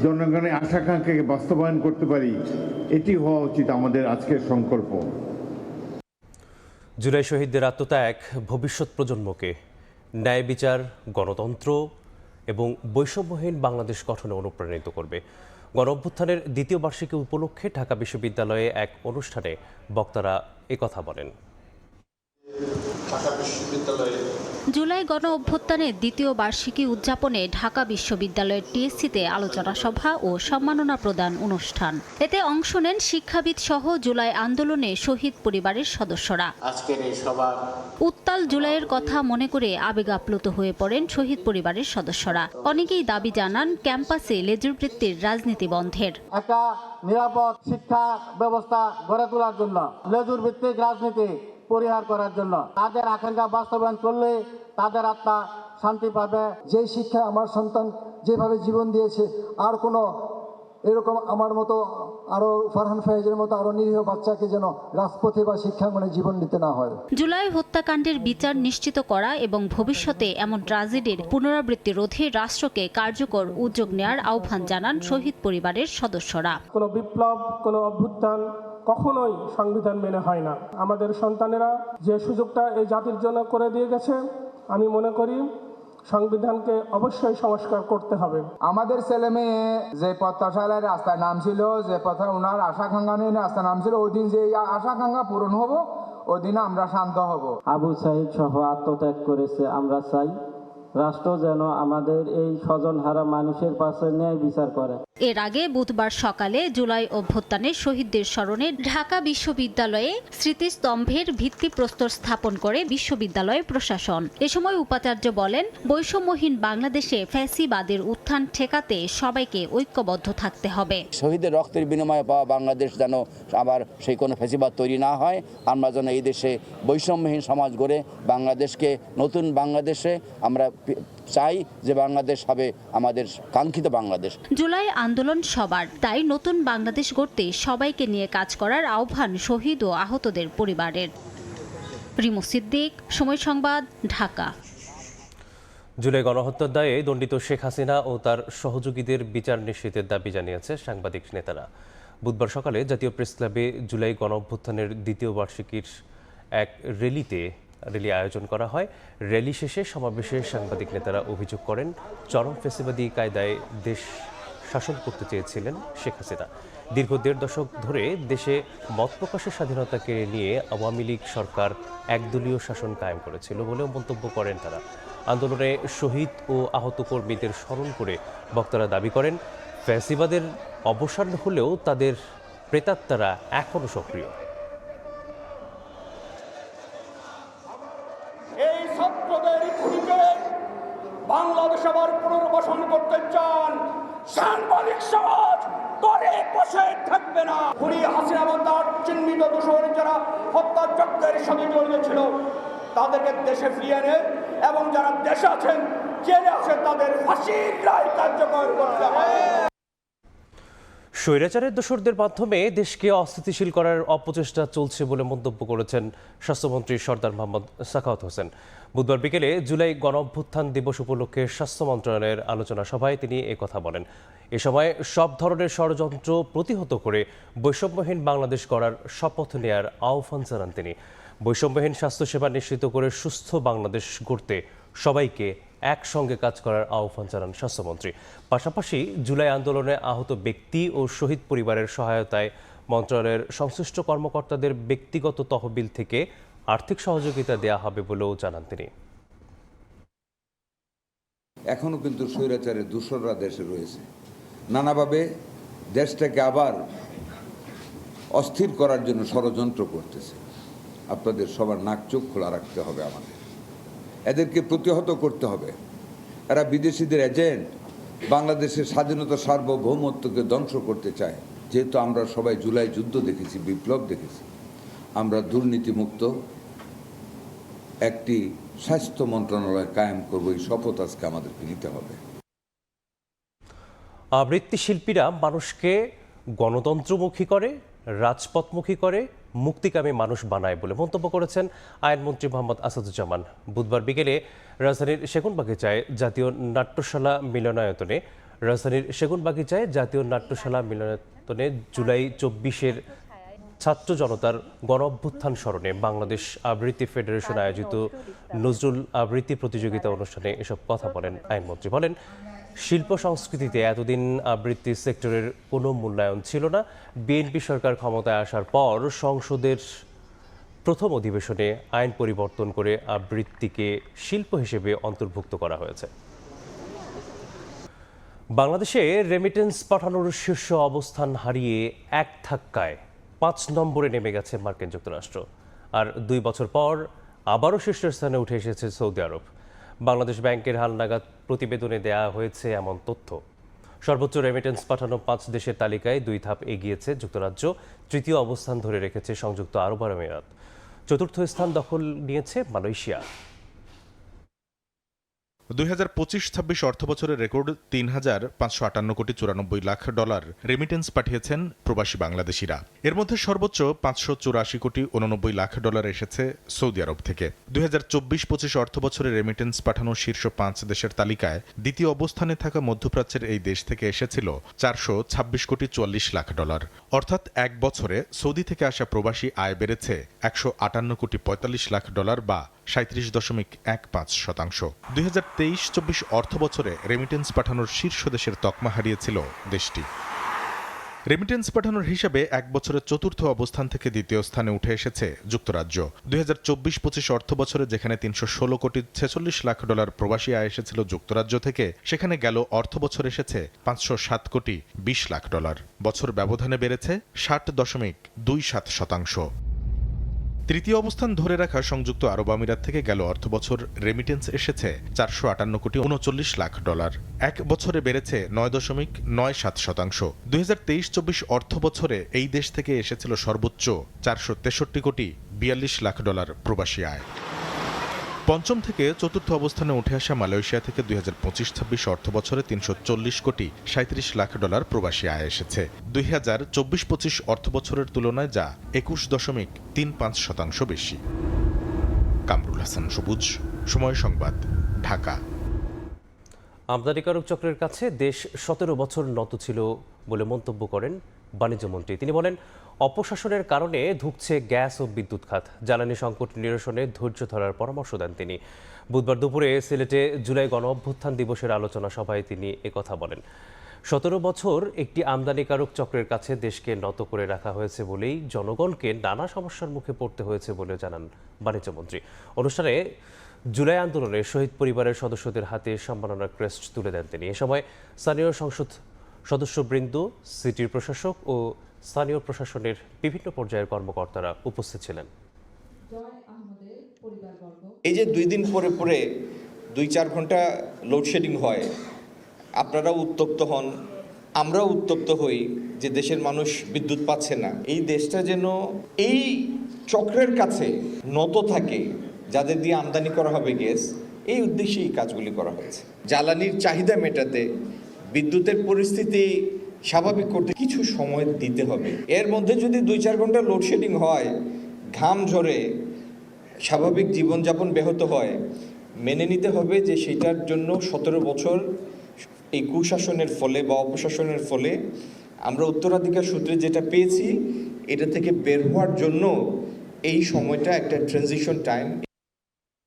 জনগণের আশাকাঙ্ক্ষাকে বাস্তবায়ন করতে পারি। এটি হওয়া উচিত আমাদের আজকের সংকল্প। জুলাই শহীদদের আত্মত্যাগ ভবিষ্যৎ প্রজন্মকে ন্যায় বিচার, গণতন্ত্র এবং বৈষম্যহীন বাংলাদেশ গঠনে অনুপ্রাণিত করবে। গণঅভ্যুত্থানের দ্বিতীয় বার্ষিকী উপলক্ষে ঢাকা বিশ্ববিদ্যালয়ে এক অনুষ্ঠানে বক্তারা একথা বলেন। জুলাই গণ অভ্যুত্থানের দ্বিতীয় বার্ষিকী উদযাপনে ঢাকা বিশ্ববিদ্যালয়ের টিএসসিতে আলোচনা সভা ও সম্মাননা প্রদান অনুষ্ঠান। এতে অংশ নেন শিক্ষাবিদ সহ জুলাই আন্দোলনে শহীদ পরিবারের সদস্যরা। আজকের এই সভা উত্তাল জুলাইয়ের কথা মনে করে আবেগ আপ্লুত হয়ে পড়েন শহীদ পরিবারের সদস্যরা। অনেকেই দাবি জানান ক্যাম্পাসে লেজুর বৃত্তির রাজনীতি বন্ধের। একটা নিরাপদ শিক্ষা ব্যবস্থা গড়ে তোলার জন্য, লেজুর ভিত্তিক রাজনীতি পরিহার করার জন্য, তাদের আকাঙ্ক্ষা বাস্তবায়ন করলে তাদের আত্মা শান্তি পাবে। যে শিক্ষা আমার সন্তান যেভাবে জীবন দিয়েছে, আর কোনো এরকম আমার মতো আরো ফারহান ফায়েজের মতো আরো নিরীহ বাচ্চাকে যেন রাজপথে বা শিক্ষাঙ্গনে জীবন দিতে না হয়। জুলাই হত্যাকাণ্ডের বিচার নিশ্চিত করা এবং ভবিষ্যতে এমন ট্র্যাজেডির পুনরাবৃত্তি রোধে রাষ্ট্রকে কার্যকর উদ্যোগ নেওয়ার আহ্বান জানান শহীদ পরিবারের সদস্যরা। কোনো বিপ্লব, কোনো অভ্যুত্থান কখনোই সংবিধান মেনে হয় না। আমাদের সন্তানেরা যে সুযোগটা এই জাতির জন্য করে দিয়ে গেছে, আমি মনে করি সংবিধানকে অবশ্যই সংস্কার করতে হবে। আমাদের ছেলে মেয়ে যে প্রত্যাশার রাস্তায় নামছিল, যে পথে ওনার আশাকাঙ্ক্ষা নিয়ে রাস্তায় নামছিল, ওই দিন যে আশাকাঙ্ক্ষা পূরণ হব, ওই দিন আমরা শান্ত হব। আবু সাইদ সহ আত্মত্যাগ করেছে। আমরা চাই রাষ্ট্র যেন আমাদের এই স্বজনহারা মানুষের পাশে ন্যায় বিচার করে। এর আগে বুধবার সকালে জুলাই অভ্যুত্থানের শহীদদের স্মরণে ঢাকা বিশ্ববিদ্যালয়ে স্মৃতিস্তম্ভের ভিত্তিপ্রস্তর স্থাপন করে বিশ্ববিদ্যালয় প্রশাসন। এ সময় উপাচার্য বলেন, বৈষম্যহীন বাংলাদেশে ফ্যাসিবাদের উত্থান ঠেকাতে সবাইকে ঐক্যবদ্ধ থাকতে হবে। শহীদের রক্তের বিনিময়ে পাওয়া বাংলাদেশ যেন আবার সেই কোনো ফ্যাসিবাদ তৈরি না হয়। আমরা যেন এই দেশে বৈষম্যহীন সমাজ গড়ে বাংলাদেশকে নতুন বাংলাদেশে আমরা চাই, যে বাংলাদেশ হবে আমাদের কাঙ্ক্ষিত বাংলাদেশ। জুলাই আন্দোলন সবার, তাই নতুন বাংলাদেশ গড়তে সবাইকে নিয়ে কাজ করার আহ্বান শহীদ ও আহতদের পরিবারের। রিমু সিদ্দিক, সময় সংবাদ, ঢাকা। জুলাই গণহত্যার দায়ে দণ্ডিত শেখ হাসিনা ও তার সহযোগীদের বিচার নিশ্চিতের দাবি জানিয়েছে সাংবাদিক নেতারা। বুধবার সকালে জাতীয় প্রেস ক্লাবে জুলাই গণঅভ্যুত্থানের দ্বিতীয় বার্ষিকীর এক র্যালি আয়োজন করা হয়। র্যালি শেষে সমাবেশে সাংবাদিক নেতারা অভিযোগ করেন, চরম ফ্যাসিবাদী কায়দায় দেশ শাসন করতে চেয়েছিলেন শেখ হাসিনা। দীর্ঘ 1.5 দশক ধরে দেশে মত প্রকাশের স্বাধীনতা কেড়ে নিয়ে আওয়ামী লীগ সরকার একদলীয় শাসন কায়েম করেছিল বলেও মন্তব্য করেন তারা। আন্দোলনে শহীদ ও আহত কর্মীদের স্মরণ করে বক্তারা দাবি করেন, ফ্যাসিবাদের অবসান হলেও তাদের প্রেতাত্মারা এখনও সক্রিয়। এই ছাত্রদের খুনিকে বাংলাদেশ আবার পুনর্বাসন করতে চান, সাংবাদিক সমাজ তরে বসে থাকবে না। খুনি হাসিনা এবং তার চিহ্নিত দোষর যারা হত্যাযজ্ঞের সাথে জড়িত ছিল তাদেরকে দেশে ফিরিয়ে এনে এবং যারা দেশে আছেন জেলে আছেন তাদের ফাঁসির রায় কার্যকর করতে হবে। স্বৈরাচারের দোসরদের মাধ্যমে দেশকে অস্থিতিশীল করার অপচেষ্টা চলছে বলে মন্তব্য করেছেন স্বাস্থ্যমন্ত্রী সরদার মোহাম্মদ সাখাওয়াত হোসেন। বুধবার বিকেলে জুলাই গণঅভ্যুত্থান দিবস উপলক্ষে স্বাস্থ্য মন্ত্রণালয়ের আলোচনা সভায় তিনি একথা বলেন। এ সময় সব ধরনের ষড়যন্ত্র প্রতিহত করে বৈষম্যহীন বাংলাদেশ গড়ার শপথ নেয়ার আহ্বান জানান তিনি। বৈষম্যহীন স্বাস্থ্যসেবা নিশ্চিত করে সুস্থ বাংলাদেশ গড়তে সবাইকে একসঙ্গে কাজ করার আহ্বান জানান স্বাস্থ্যমন্ত্রী। পাশাপাশি জুলাই আন্দোলনে আহত ব্যক্তি ও শহীদ পরিবারের সহায়তায় মন্ত্রণালয়ের সংশ্লিষ্ট কর্মকর্তাদের ব্যক্তিগত তহবিল থেকে আর্থিক সহযোগিতা দেয়া হবে বলেও জানান তিনি। এখনও কিন্তু স্বৈরাচারের দূষররা দেশে রয়েছে, নানাভাবে দেশটাকে আবার অস্থির করার জন্য ষড়যন্ত্র করতেছে। আপনাদের সবার নাক চোখ খোলা রাখতে হবে, আমাদের এদেরকে প্রতিহত করতে হবে। এরা বিদেশিদের এজেন্ট, বাংলাদেশের স্বাধীনতা সার্বভৌমত্বকে ধ্বংস করতে চায়। যেহেতু আমরা সবাই জুলাই যুদ্ধ দেখেছি, বিপ্লব দেখেছি, আমরা দুর্নীতিমুক্ত একটি স্বাস্থ্য মন্ত্রণালয় কায়েম করব, এই শপথ আজকে আমাদেরকে নিতে হবে। আবৃত্তি শিল্পীরা মানুষকে গণতন্ত্রমুখী করে, রাজপথমুখী করে, মুক্তিকামী মানুষ বানায় বলে মন্তব্য করেছেন আইনমন্ত্রী মোহাম্মদ আসাদুজ্জামান। বুধবার বিকেলে রাজধানীর সেগুনবাগিচায় জাতীয় নাট্যশালা মিলনায়তনে জুলাই 24-এর ছাত্র জনতার গণ অভ্যুত্থান স্মরণে বাংলাদেশ আবৃত্তি ফেডারেশন আয়োজিত নজরুল আবৃত্তি প্রতিযোগিতা অনুষ্ঠানে এসব কথা বলেন আইনমন্ত্রী। বলেন, শিল্প সংস্কৃতিতে এতদিন আবৃত্তি সেক্টরের কোনো মূল্যায়ন ছিল না। বিএনপি সরকার ক্ষমতায় আসার পর সংসদের প্রথম অধিবেশনে আইন পরিবর্তন করে আবৃত্তিকে শিল্প হিসেবে অন্তর্ভুক্ত করা হয়েছে। বাংলাদেশে রেমিটেন্স পাঠানোর শীর্ষ অবস্থান হারিয়ে এক ধাক্কায় 5 নম্বরে নেমে গেছে মার্কিন যুক্তরাষ্ট্র। আর 2 বছর পর আবারও শীর্ষস্থানে উঠে এসেছে সৌদি আরব। বাংলাদেশ ব্যাংকের হালনাগাদ প্রতিবেদনে দেয়া হয়েছে এমন তথ্য। সর্বোচ্চ রেমিটেন্স পাঠানো 5 দেশের তালিকায় 2 ধাপ এগিয়েছে যুক্তরাজ্য, তৃতীয় অবস্থান ধরে রেখেছে সংযুক্ত আরব আমিরাত, চতুর্থ স্থান দখল নিয়েছে মালয়েশিয়া। 2025-26 অর্থবছরের রেকর্ড $3,558 কোটি 94 লাখ রেমিটেন্স পাঠিয়েছেন প্রবাসী বাংলাদেশিরা। এর মধ্যে সর্বোচ্চ $584 কোটি 89 লাখ এসেছে সৌদি আরব থেকে। 2024-25 অর্থবছরে রেমিটেন্স পাঠানো শীর্ষ 5 দেশের তালিকায় দ্বিতীয় অবস্থানে থাকা মধ্যপ্রাচ্যের এই দেশ থেকে এসেছিল $426 কোটি 44 লাখ। অর্থাৎ এক বছরে সৌদি থেকে আসা প্রবাসী আয় বেড়েছে $158 কোটি 45 লাখ বা 37.15%। 2023-24 অর্থবছরে রেমিটেন্স পাঠানোর শীর্ষ দেশের তকমা হারিয়েছিল দেশটি। রেমিটেন্স পাঠানোর হিসাবে এক বছরের চতুর্থ অবস্থান থেকে দ্বিতীয় স্থানে উঠে এসেছে যুক্তরাজ্য। 2024-25 অর্থবছরে যেখানে $316 কোটি 46 লাখ প্রবাসী আয় এসেছিল যুক্তরাজ্য থেকে, সেখানে গেল অর্থবছর এসেছে $507 কোটি 20 লাখ। বছর ব্যবধানে বেড়েছে 60.27%। তৃতীয় অবস্থান ধরে রাখা সংযুক্ত আরব আমিরাত থেকে গেল অর্থবছর রেমিটেন্স এসেছে $458 কোটি 39 লাখ। এক বছরে বেড়েছে 9.97%। 2023-24 অর্থবছরে এই দেশ থেকে এসেছিল সর্বোচ্চ $463 কোটি 42 লাখ প্রবাসী আয়। পঞ্চম থেকে চতুর্থ অবস্থানে উঠে আসা মালয়েশিয়া থেকে 2025-26 অর্থবছরে $340 কোটি 37 লাখ প্রবাসী আয় এসেছে। 2024-25 অর্থবছরের তুলনায় যা 21.35% বেশি। কামরুল হাসান সবুজ, সময় সংবাদ, ঢাকা। আমদানিকারক চক্রের কাছে দেশ 17 বছর নত ছিল বলে মন্তব্য করেন বাণিজ্যমন্ত্রী। তিনি বলেন, অপশাসনের কারণে ধুঁকছে গ্যাস ও বিদ্যুৎ খাত। জ্বালানি সংকট নিরসনে ধৈর্য ধরার পরামর্শ দেন তিনি। বুধবার দুপুরে সিলেটে জুলাই গণ অভ্যুত্থান দিবসের আলোচনা সভায় তিনি একথা বলেন। 17 বছর একটি আমদানিকারক চক্রের কাছে দেশকে নত করে রাখা হয়েছে বলেই জনগণকে নানা সমস্যার মুখে পড়তে হয়েছে বলে জানান বাণিজ্যমন্ত্রী। অনুষ্ঠানে জুলাই আন্দোলনে শহীদ পরিবারের সদস্যদের হাতে সম্মাননা ক্রেস্ট তুলে দেন তিনি। এ সময় স্থানীয় সংসদ সদস্যবৃন্দ, সিটির প্রশাসক ও স্থানীয় প্রশাসনের বিভিন্ন পর্যায়ের কর্মকর্তারা উপস্থিত ছিলেন। এই যে 2 দিন পরে পরে 2-4 ঘন্টা লোডশেডিং হয়, আপনারা উত্তপ্ত হন, আমরাও উত্তপ্ত হই যে দেশের মানুষ বিদ্যুৎ পাচ্ছে না। এই দেশটা যেন এই চক্রের কাছে নত থাকে, যাদের দিয়ে আমদানি করা হবে গ্যাস, এই উদ্দেশ্যে এই কাজগুলি করা হয়েছে। জ্বালানির চাহিদা মেটাতে, বিদ্যুতের পরিস্থিতি স্বাভাবিক করতে কিছু সময় দিতে হবে। এর মধ্যে যদি 2-4 ঘন্টা লোডশেডিং হয়, ঘাম ঝরে স্বাভাবিক জীবনযাপন ব্যাহত হয়, মেনে নিতে হবে যে সেটার জন্য 17 বছর এই কুশাসনের ফলে বা অপশাসনের ফলে আমরা উত্তরাধিকার সূত্রে যেটা পেয়েছি, এটা থেকে বের হওয়ার জন্য এই সময়টা একটা transition time.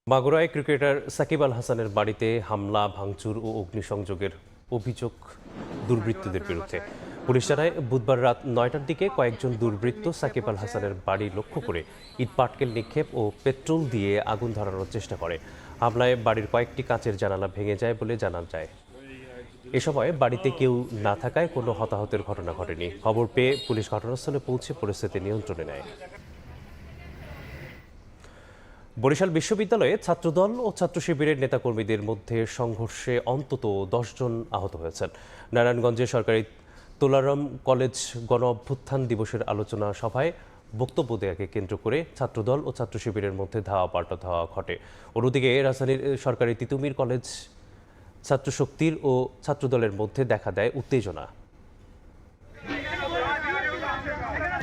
মাগুরায় cricketer Shakib Al হাসানের বাড়িতে হামলা, ভাঙচুর ও অগ্নিসংযোগের অভিযোগ দুর্বৃত্তদের বিরুদ্ধে। পুলিশ জানায়, বুধবার রাত 9টার দিকে কয়েকজন দুর্বৃত্ত সাকিব আল হাসানের বাড়ি লক্ষ্য করে ইট পাটকেল নিক্ষেপ ও পেট্রোল দিয়ে আগুন ধরানোর চেষ্টা করে। হামলায় বাড়ির কয়েকটি কাঁচের জানালা ভেঙে যায় বলে জানা যায়। এ সময় বাড়িতে কেউ না থাকায় কোনো হতাহতের ঘটনা ঘটেনি। খবর পেয়ে পুলিশ ঘটনাস্থলে পৌঁছে পরিস্থিতি নিয়ন্ত্রণে নেয়। বরিশাল বিশ্ববিদ্যালয়ে ছাত্রদল ও ছাত্র শিবিরের নেতাকর্মীদের মধ্যে সংঘর্ষে অন্তত 10 জন আহত হয়েছেন। নারায়ণগঞ্জের সরকারি তোলারাম কলেজ গণ অভ্যুত্থান দিবসের আলোচনা সভায় বক্তব্য দেওয়াকে কেন্দ্র করে ছাত্রদল ও ছাত্র শিবিরের মধ্যে ধাওয়া পাল্টা ধাওয়া ঘটে। অন্যদিকে রাজধানীর সরকারি তিতুমির কলেজ ছাত্রশক্তির ও ছাত্রদলের মধ্যে দেখা দেয় উত্তেজনা।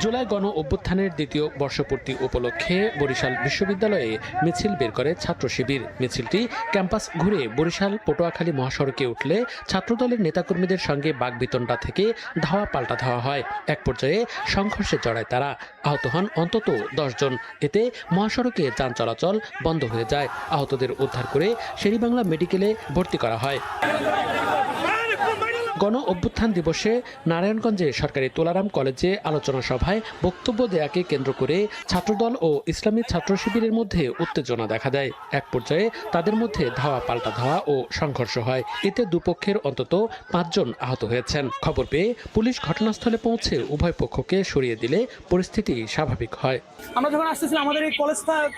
জুলাই গণ অভ্যুত্থানের দ্বিতীয় বর্ষপূর্তি উপলক্ষে বরিশাল বিশ্ববিদ্যালয়ে মিছিল বের করে ছাত্র শিবির। মিছিলটি ক্যাম্পাস ঘুরে বরিশাল পটুয়াখালী মহাসড়কে উঠলে ছাত্রদলের নেতাকর্মীদের সঙ্গে বাকবিতণ্ডা থেকে ধাওয়া পাল্টা ধাওয়া হয়। এক পর্যায়ে সংঘর্ষে জড়ায় তারা। আহত হন অন্তত 10 জন। এতে মহাসড়কে যান চলাচল বন্ধ হয়ে যায়। আহতদের উদ্ধার করে শেরেবাংলা মেডিকেলে ভর্তি করা হয়। গণ অভ্যুত্থান দিবসে নারায়ণগঞ্জে সরকারি তোলারাম কলেজে আলোচনা সভায় বক্তব্য দেয়াকে কেন্দ্র করে ছাত্রদল ও ইসলামী ছাত্র শিবিরের মধ্যে উত্তেজনা দেখা দেয়। এক পর্যায়ে তাদের মধ্যে ধাওয়া পাল্টা ধাওয়া ও সংঘর্ষ হয়। এতে দুপক্ষের অন্তত 5 জন আহত হয়েছেন। খবর পেয়ে পুলিশ ঘটনাস্থলে পৌঁছে উভয় পক্ষকে সরিয়ে দিলে পরিস্থিতি স্বাভাবিক হয়। আমরা যখন আসতেছিলাম আমাদের এই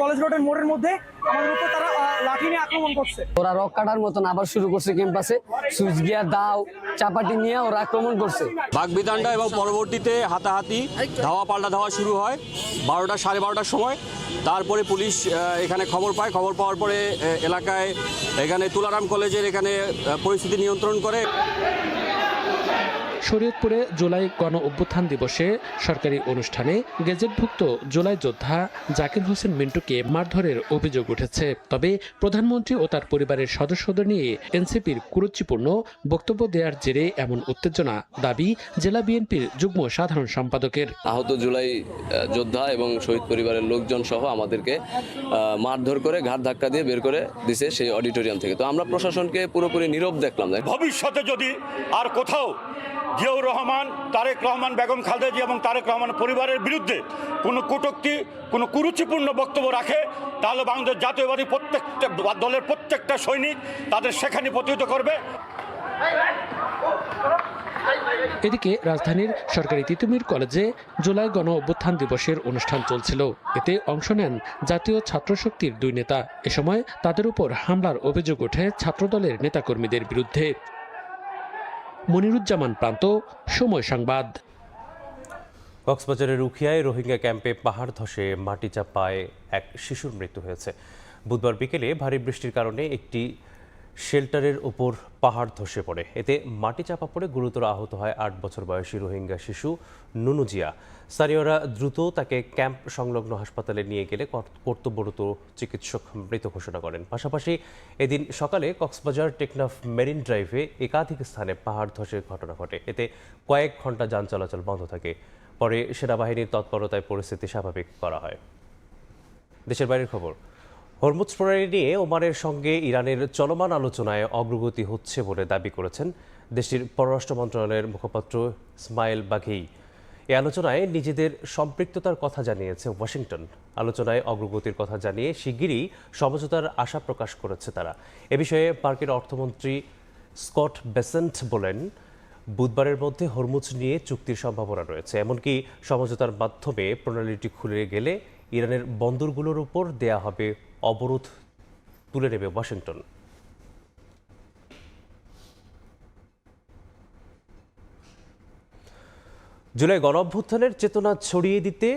কলেজ রোডের মোড়ের মধ্যে আমাদের উপর তারা লাঠি নিয়ে আক্রমণ করছে। ওরা রক কাটার মতন আবার শুরু করছে ক্যাম্পাসে, সুইচ গিয়ার, দাও, চাপাটি নিয়ে ওরা আক্রমণ করছে। বাকবিতণ্ডা এবং পরবর্তীতে হাতাহাতি, ধাওয়া পাল্টা ধাওয়া শুরু হয় 12টা সাড়ে 12টার সময়। তারপরে পুলিশ এখানে খবর পায়। খবর পাওয়ার পরে এলাকায় এখানে তুলারাম কলেজের এখানে পরিস্থিতি নিয়ন্ত্রণ করে। শরীয়তপুরে জুলাই গণ অভ্যুত্থান দিবসে সরকারি অনুষ্ঠানে গেজেটভুক্ত জুলাই যোদ্ধা জাকির হোসেন মিন্টুকে মারধরের অভিযোগ উঠেছে। তবে প্রধানমন্ত্রী ও তার পরিবারের সদস্যদের নিয়ে এনসিপির কুরুচিপূর্ণ বক্তব্য দেওয়ার জেরে এমন উত্তেজনা, দাবি জেলা বিএনপির যুগ্ম সাধারণ সম্পাদকের। আহত জুলাই যোদ্ধা এবং শহীদ পরিবারের লোকজন সহ আমাদেরকে মারধর করে ঘাট ধাক্কা দিয়ে বের করে দিছে সেই অডিটোরিয়াম থেকে। তো আমরা প্রশাসনকে পুরোপুরি নীরব দেখলাম। ভবিষ্যতে যদি আর কোথাও জিয়াউর রহমান, তারেক রহমান, বেগম খালেদা জিয়া এবং তারেক রহমান পরিবারের বিরুদ্ধে কোনো কটূক্তি, কোনো কুরুচিপূর্ণ বক্তব্য রাখে, তাহলে বাংলাদেশ জাতীয়বাদী প্রত্যেকটা দলের প্রত্যেকটা সৈনিক তাদের সেখানে প্রতিহত করবে। এদিকে রাজধানীর সরকারি তিতুমির কলেজে জুলাই গণ অভ্যুত্থান দিবসের অনুষ্ঠান চলছিল। এতে অংশ নেন জাতীয় ছাত্রশক্তির 2 নেতা। এ সময় তাদের উপর হামলার অভিযোগ ওঠে ছাত্রদলের নেতাকর্মীদের বিরুদ্ধে। মনিরুজ্জামান প্রান্ত, সময় সংবাদ। কক্সবাজারের উখিয়ায় রোহিঙ্গা ক্যাম্পে পাহাড় ধসে মাটি চাপায় এক শিশুর মৃত্যু হয়েছে। বুধবার বিকেলে ভারী বৃষ্টির কারণে একটি শেল্টারের ওপর পাহাড় ধসে পড়ে। এতে মাটি চাপা পড়ে গুরুতর আহত হয় 8 বছর বয়সী রোহিঙ্গা শিশু নুনু জিয়া। স্থানীয়রা দ্রুত তাকে ক্যাম্প সংলগ্ন হাসপাতালে নিয়ে গেলে কর্তব্যরত চিকিৎসক মৃত ঘোষণা করেন। পাশাপাশি এদিন সকালে কক্সবাজার টেকনাফ মেরিন ড্রাইভে একাধিক স্থানে পাহাড় ধসের ঘটনা ঘটে। এতে কয়েক ঘন্টা যান চলাচল বন্ধ থাকে। পরে সেনাবাহিনীর তৎপরতায় পরিস্থিতি স্বাভাবিক করা হয়। দেশের বাইরের খবর। হরমুজ প্রণালী নিয়ে ওমানের সঙ্গে ইরানের চলমান আলোচনায় অগ্রগতি হচ্ছে বলে দাবি করেছেন দেশটির পররাষ্ট্র মন্ত্রণালয়ের মুখপাত্র ইসমাইল বাঘেই এই আলোচনায় নিজেদের সম্পৃক্ততার কথা জানিয়েছে ওয়াশিংটন। আলোচনায় অগ্রগতির কথা জানিয়ে শিগগিরই সমঝোতার আশা প্রকাশ করেছে তারা। এ বিষয়ে পার্কের অর্থমন্ত্রী স্কট বেসেন্ট বলেন, বুধবারের মধ্যে হরমুজ নিয়ে চুক্তির সম্ভাবনা রয়েছে। এমনকি সমঝোতার মাধ্যমে প্রণালীটি খুলে গেলে ইরানের বন্দরগুলোর উপর দেয়া হবে অবরোধ তুলে নেবে ওয়াশিংটন। জুলাই গণঅভ্যুত্থানের চেতনা ছড়িয়ে দিতে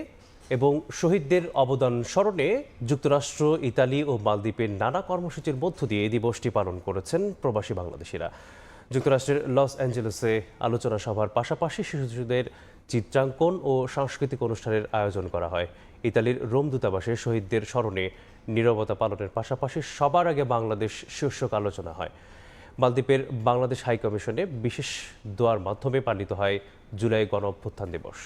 এবং শহীদদের অবদান স্মরণে যুক্তরাষ্ট্র, ইতালি ও মালদ্বীপের নানা কর্মসূচির মধ্য দিয়ে এই দিবসটি পালন করেছেন প্রবাসী বাংলাদেশিরা। যুক্তরাষ্ট্রের লস অ্যাঞ্জেলেসে আলোচনা সভার পাশাপাশি শিশুদের চিত্রাঙ্কন ও সাংস্কৃতিক অনুষ্ঠানের আয়োজন করা হয়। ইতালির রোম দূতাবাসে শহীদদের স্মরণে নীরবতা পালনের পাশাপাশি সবার আগে বাংলাদেশ শীর্ষক আলোচনা হয়। মালদ্বীপের বাংলাদেশ হাইকমিশনে বিশেষ দোয়ার মাধ্যমে পালিত হয় জুলাই গণঅভ্যুত্থান দিবস।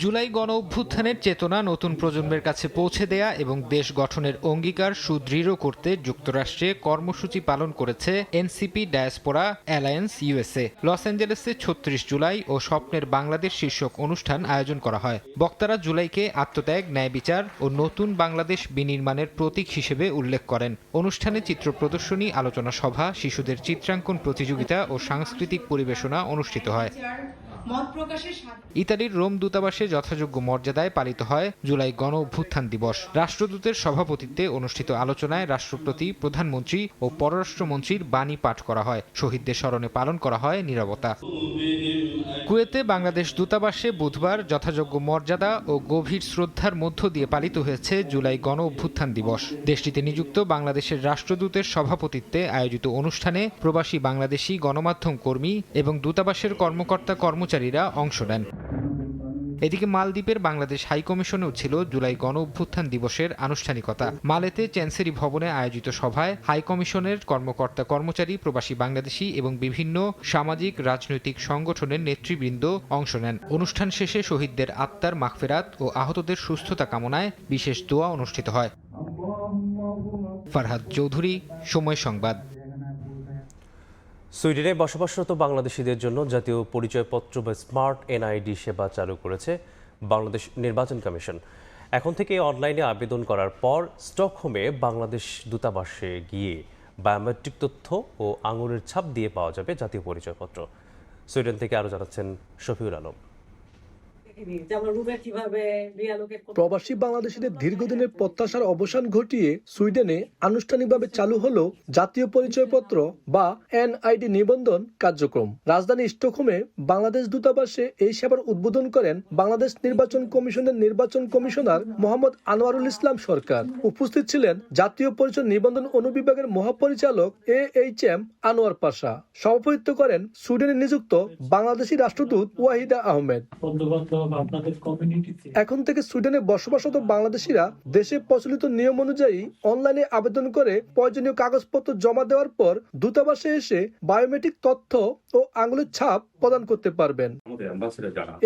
জুলাই গণঅভ্যুত্থানের চেতনা নতুন প্রজন্মের কাছে পৌঁছে দেয়া এবং দেশ গঠনের অঙ্গীকার সুদৃঢ় করতে যুক্তরাষ্ট্রে কর্মসূচি পালন করেছে NCP diaspora alliance USA. Los অ্যাঞ্জেলেসে ৩৬ জুলাই ও স্বপ্নের বাংলাদেশ শীর্ষক অনুষ্ঠান আয়োজন করা হয়। বক্তারা জুলাইকে আত্মত্যাগ, ন্যায় বিচার ও নতুন বাংলাদেশ বিনির্মাণের প্রতীক হিসেবে উল্লেখ করেন। অনুষ্ঠানে চিত্র প্রদর্শনী, আলোচনা সভা, শিশুদের চিত্রাঙ্কন প্রতিযোগিতা ও সাংস্কৃতিক পরিবেশনা অনুষ্ঠিত হয়। ইতালির রোম দূতাবাসে যথাযোগ্য মর্যাদায় পালিত হয় জুলাই গণ অভ্যুত্থান দিবস। রাষ্ট্রদূতের সভাপতিত্বে অনুষ্ঠিত আলোচনায় রাষ্ট্রপতি, প্রধানমন্ত্রী ও পররাষ্ট্রমন্ত্রীর বাণী পাঠ করা হয়। শহীদদের স্মরণে পালন করা হয় নীরবতা। কুয়েতে বাংলাদেশ দূতাবাসে বুধবার যথাযোগ্য মর্যাদা ও গভীর শ্রদ্ধার মধ্য দিয়ে পালিত হয়েছে জুলাই গণ অভ্যুত্থান দিবস। দেশটিতে নিযুক্ত বাংলাদেশের রাষ্ট্রদূতের সভাপতিত্বে আয়োজিত অনুষ্ঠানে প্রবাসী বাংলাদেশি গণমাধ্যম কর্মী এবং দূতাবাসের কর্মকর্তা কর্মচারীরা অংশ নেন। এদিকে মালদ্বীপের বাংলাদেশ হাইকমিশনেও ছিল জুলাই গণ অভ্যুত্থান দিবসের আনুষ্ঠানিকতা। মালেতে চ্যান্সেরি ভবনে আয়োজিত সভায় হাইকমিশনের কর্মকর্তা কর্মচারী, প্রবাসী বাংলাদেশি এবং বিভিন্ন সামাজিক রাজনৈতিক সংগঠনের নেতৃবৃন্দ অংশ নেন। অনুষ্ঠান শেষে শহীদদের আত্মার মাগফিরাত ও আহতদের সুস্থতা কামনায় বিশেষ দোয়া অনুষ্ঠিত হয়। ফারহাদ চৌধুরী, সময় সংবাদ। সুইডেনে বসবাসরত বাংলাদেশিদের জন্য জাতীয় পরিচয়পত্র বা স্মার্ট এনআইডি সেবা চালু করেছে বাংলাদেশ নির্বাচন কমিশন। এখন থেকে অনলাইনে আবেদন করার পর স্টকহোমে বাংলাদেশ দূতাবাসে গিয়ে বায়োমেট্রিক তথ্য ও আঙুলের ছাপ দিয়ে পাওয়া যাবে জাতীয় পরিচয়পত্র। সুইডেন থেকে আরও জানাচ্ছেন শফিউল আলম। প্রবাসী বাংলাদেশিদের দীর্ঘদিনের প্রত্যাশার অবসান ঘটিয়ে সুইডেনে আনুষ্ঠানিকভাবে চালু হলো জাতীয় পরিচয়পত্র বা এনআইডি নিবন্ধন কার্যক্রম। রাজধানী স্টকহোমে বাংলাদেশ দূতাবাসে এই সেবার উদ্বোধন করেন বাংলাদেশ নির্বাচন কমিশনের নির্বাচন কমিশনার মোহাম্মদ আনোয়ারুল ইসলাম সরকার। উপস্থিত ছিলেন জাতীয় পরিচয় নিবন্ধন অনুবিভাগের মহাপরিচালক AHM আনোয়ার পাশা। সভাপতিত্ব করেন সুইডেনে নিযুক্ত বাংলাদেশি রাষ্ট্রদূত ওয়াহিদা আহমেদ। এখন থেকে সুইডেনে বসবাসরত বাংলাদেশিরা দেশে প্রচলিত নিয়ম অনুযায়ী অনলাইনে আবেদন করে প্রয়োজনীয় কাগজপত্র জমা দেওয়ার পর দূতাবাসে এসে বায়োমেট্রিক তথ্য ও আঙুলের ছাপ প্রদান করতে পারবেন।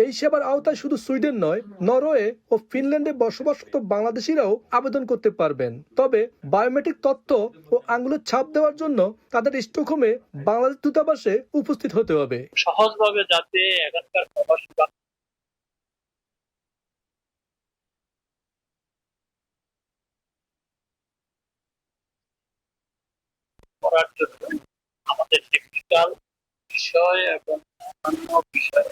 এই সেবার আওতায় শুধু সুইডেন নয়, নরওয়ে ও ফিনল্যান্ডে বসবাসরত বাংলাদেশিরাও আবেদন করতে পারবেন। তবে বায়োমেট্রিক তথ্য ও আঙুলের ছাপ দেওয়ার জন্য তাদের স্টকহোমে বাংলাদেশ দূতাবাসে উপস্থিত হতে হবে। সহজভাবে যাতে এখানকার প্রবাসী করার জন্য আমাদের টেকনিক্যাল বিষয় এবং অন্যান্য বিষয়।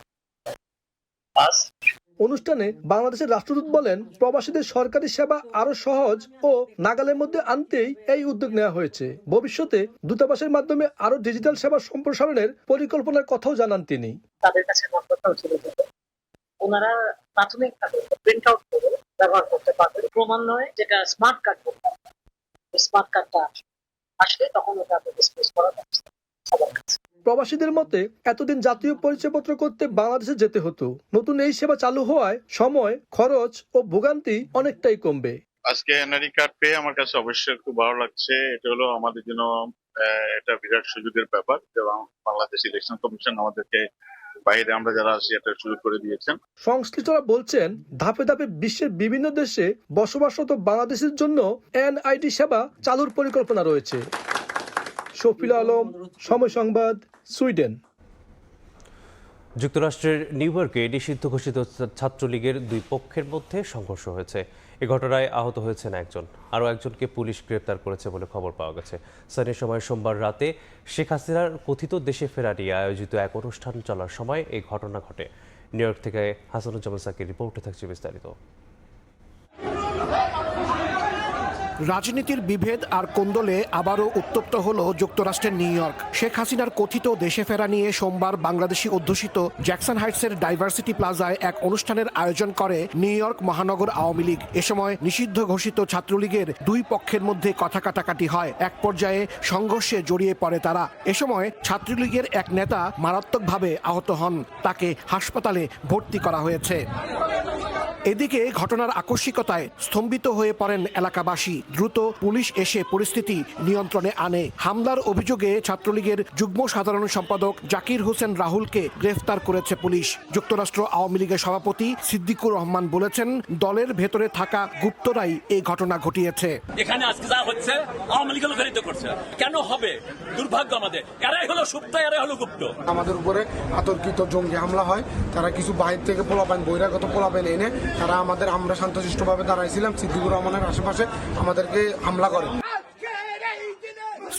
অনুষ্ঠানে বাংলাদেশের রাষ্ট্রদূত বলেন, প্রবাসীদের সরকারি সেবা আরো সহজ ও নাগালের মধ্যে আনতেই এই উদ্যোগ নেওয়া হয়েছে। ভবিষ্যতে দূতাবাসের মাধ্যমে আরো ডিজিটাল সেবা সম্প্রসারণের পরিকল্পনার কথাও জানান তিনি। তাদের কাছে ওনারা প্রাথমিকভাবে প্রিন্ট আউট করে ব্যবহার করতে পারবে। ক্রমান্বয়ে যেটা স্মার্ট কার্ড বলতে স্মার্ট কার্ডটা আসলে তখন ওটা ডিসপ্লেস করা যাবে সবার কাছে। প্রবাসীদের মতে এতদিন জাতীয় পরিচয়পত্র করতে বাংলাদেশে যেতে হতো। নতুন এই সেবা চালু হওয়ায় সময়, খরচ ও ভোগান্তি অনেকটাই কমবে। আজকে এনআইডি কার্ড পেয়ে আমার কাছে অবশ্যই খুব ভালো লাগছে। এটা হলো আমাদের জন্য এটা বিরাট সুযোগের ব্যাপার এবং বাংলাদেশ ইলেকশন কমিশন আমাদেরকে বাইরে আমরা যারা আছি এটা সুযোগ করে দিয়েছেন। সংশ্লিষ্টরা বলছেন, ধাপে ধাপে বিশ্বের বিভিন্ন দেশে বসবাসরত বাংলাদেশের জন্য এনআইডি সেবা চালুর পরিকল্পনা রয়েছে। শফিল আলম, সময় সংবাদ, সুইডেন। যুক্তরাষ্ট্রের নিউ ইয়র্কে নিষিদ্ধ ঘোষিত ছাত্রলীগের দুই পক্ষের মধ্যে সংঘর্ষ হয়েছে। এ ঘটনায় আহত হয়েছেন একজন, আরও একজনকে পুলিশ গ্রেপ্তার করেছে বলে খবর পাওয়া গেছে। স্থানীয় সময় সোমবার রাতে শেখ হাসিনার কথিত দেশে ফেরা নিয়ে আয়োজিত এক অনুষ্ঠান চলার সময় এই ঘটনা ঘটে। নিউ ইয়র্ক থেকে হাসানুজ্জামান সাকির রিপোর্টে থাকছে বিস্তারিত। রাজনীতির বিভেদ আর কোন্দলে আবারও উত্তপ্ত হল যুক্তরাষ্ট্রের নিউ ইয়র্ক। শেখ হাসিনার কথিত দেশে ফেরা নিয়ে সোমবার বাংলাদেশি অধ্যুষিত জ্যাকসন হাইটসের ডাইভার্সিটি প্লাজায় এক অনুষ্ঠানের আয়োজন করে নিউ ইয়র্ক মহানগর আওয়ামী লীগ। এ সময় নিষিদ্ধ ঘোষিত ছাত্রলীগের দুই পক্ষের মধ্যে কথা কাটাকাটি হয়। এক পর্যায়ে সংঘর্ষে জড়িয়ে পড়ে তারা। এ সময় ছাত্রলীগের এক নেতা মারাত্মকভাবে আহত হন, তাকে হাসপাতালে ভর্তি করা হয়েছে। এদিকে ঘটনার আকস্মিকতায় স্তম্ভিত হয়ে পড়েন এলাকাবাসী। দ্রুত পুলিশ এসে পরিস্থিতি নিয়ন্ত্রণে আনে। হামলার অভিযোগে ছাত্রলীগের যুগ্ম সাধারণ সম্পাদক জাকির হোসেন রাহুলকে গ্রেফতার করেছে পুলিশ। যুক্তরাষ্ট্র আওয়ামী লীগের সভাপতি সিদ্দিকুর রহমান বলেছেন, দলের ভেতরে থাকা গুপ্তরাই এই ঘটনা ঘটিয়েছে। এখানে আজকে যা হচ্ছে আওয়ামী লীগ প্রেরিত করছে। কেন হবে? দুর্ভাগ্য আমাদের। এরাই হলো সুপ্ত, এরাই হলো গুপ্ত। আমাদের উপরে আতর্কিত জঙ্গি হামলা হয়। তারা কিছু বাইরে থেকে পোলাপান, বহিরাগত পোলাপান এনে তারা আমরা শান্তশিষ্টভাবে দাঁড়াইছিলাম, সিদ্দিকুর রহমানের আশেপাশে আমাদেরকে হামলা করে।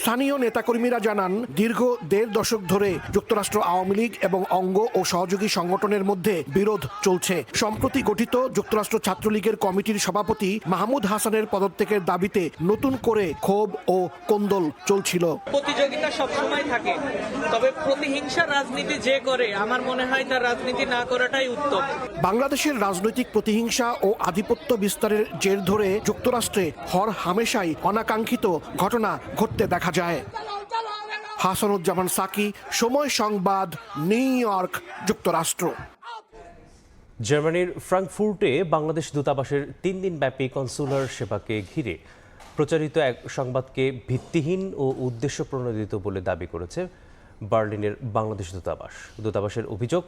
স্থানীয় নেতাকর্মীরা জানান, দীর্ঘ 1.5 দশক ধরে যুক্তরাষ্ট্র আওয়ামী লীগ এবং অঙ্গ ও সহযোগী সংগঠনের মধ্যে বিরোধ চলছে। সম্প্রতি গঠিত যুক্তরাষ্ট্র ছাত্রলীগের কমিটির সভাপতি মাহমুদ হাসানের পদত্যাগের দাবিতে নতুন করে ক্ষোভ ও কোন্দল চলছিল। প্রতিযোগিতা সবসময় থাকে, তবে প্রতিহিংসা রাজনীতি যে করে আমার মনে হয় তার রাজনীতি না করাটাই উত্তম। বাংলাদেশের রাজনৈতিক প্রতিহিংসা ও আধিপত্য বিস্তারের জের ধরে যুক্তরাষ্ট্রে হর হামেশাই অনাকাঙ্ক্ষিত ঘটনা ঘটতে দেখা যায়। হাসানুজ্জামান সাকি, সময় সংবাদ, নিউ ইয়র্ক, যুক্তরাষ্ট্র। জার্মানির ফ্রাঙ্কফুর্টে বাংলাদেশ দূতাবাসের 3 দিনব্যাপী কনসুলার সেবাকে ঘিরে প্রচারিত এক সংবাদকে ভিত্তিহীন ও উদ্দেশ্য প্রণোদিত বলে দাবি করেছে বার্লিনের বাংলাদেশ দূতাবাস। দূতাবাসের অভিযোগ,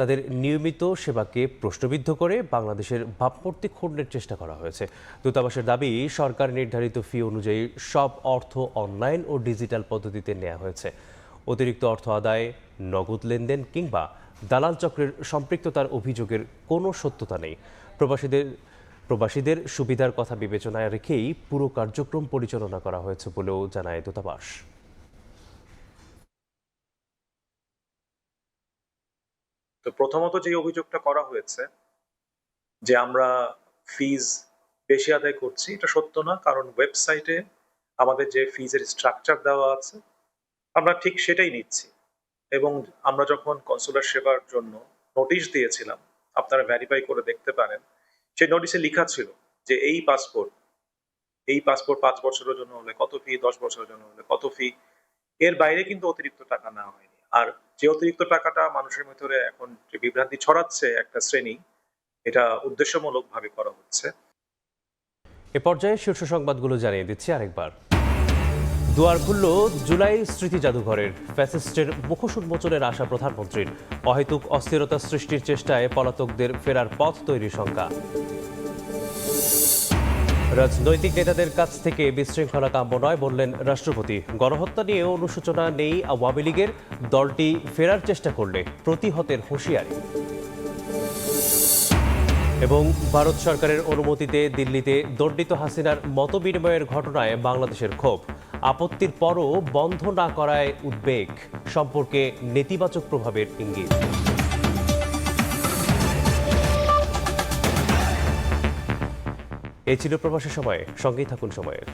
তাদের নিয়মিত সেবাকে প্রশ্নবিদ্ধ করে বাংলাদেশের ভাবমূর্তি ক্ষুণ্ণের চেষ্টা করা হয়েছে। দূতাবাসের দাবি, সরকার নির্ধারিত ফি অনুযায়ী সব অর্থ অনলাইন ও ডিজিটাল পদ্ধতিতে নেওয়া হয়েছে। অতিরিক্ত অর্থ আদায়, নগদ লেনদেন কিংবা দালাল চক্রের সম্পৃক্ততার অভিযোগের কোনো সত্যতা নেই। প্রবাসীদের সুবিধার কথা বিবেচনায় রেখেই পুরো কার্যক্রম পরিচালনা করা হয়েছে বলেও জানায় দূতাবাস। তো প্রথমত যে অভিযোগটা করা হয়েছে যে আমরা ফিজ বেশি আদায় করছি, এটা সত্য না। কারণ ওয়েবসাইটে আমাদের যে ফিজের স্ট্রাকচার দেওয়া আছে আমরা ঠিক সেটাই নিচ্ছি। এবং আমরা যখন কনসুলার সেবার জন্য নোটিশ দিয়েছিলাম, আপনারা ভেরিফাই করে দেখতে পারেন, সেই নোটিশে লেখা ছিল যে এই পাসপোর্ট 5 বছরের জন্য হলে কত ফি, 10 বছরের জন্য হলে কত ফি। এর বাইরে কিন্তু অতিরিক্ত টাকা নেওয়া হয়নি। আর যে অতিরিক্ত টাকাটা মানুষের ভিতরে এখন যে বিভ্রান্তি ছড়াচ্ছে একটা শ্রেণী, এটা উদ্দেশ্যমূলকভাবে করা হচ্ছে। এ পর্যায়ে শীর্ষ সংবাদগুলো জানিয়ে দিচ্ছি আরেকবার। দুয়ার খুলল জুলাই স্মৃতি জাদুঘরের। ফ্যাসিস্টের মুখোশ উন্মোচনের আশা প্রধানমন্ত্রীর। অহেতুক অস্থিরতা সৃষ্টির চেষ্টায় পলাতকদের ফেরার পথ তৈরির শঙ্কা। রাজনৈতিক নেতাদের কাছ থেকে বিশৃঙ্খলা কাম্য নয় বললেন রাষ্ট্রপতি। গণহত্যা নিয়ে অনুশোচনা নেই আওয়ামী লীগের, দলটি ফেরার চেষ্টা করলে প্রতিহতের হুঁশিয়ারি। এবং ভারত সরকারের অনুমতিতে দিল্লিতে দণ্ডিত হাসিনার মতবিনিময়ের ঘটনায় বাংলাদেশের ক্ষোভ। আপত্তির পরও বন্ধ না করায় উদ্বেগ, সম্পর্কে নেতিবাচক প্রভাবের ইঙ্গিত। এই ছিল প্রবাসী সময়। সঙ্গেই থাকুন সময়ের।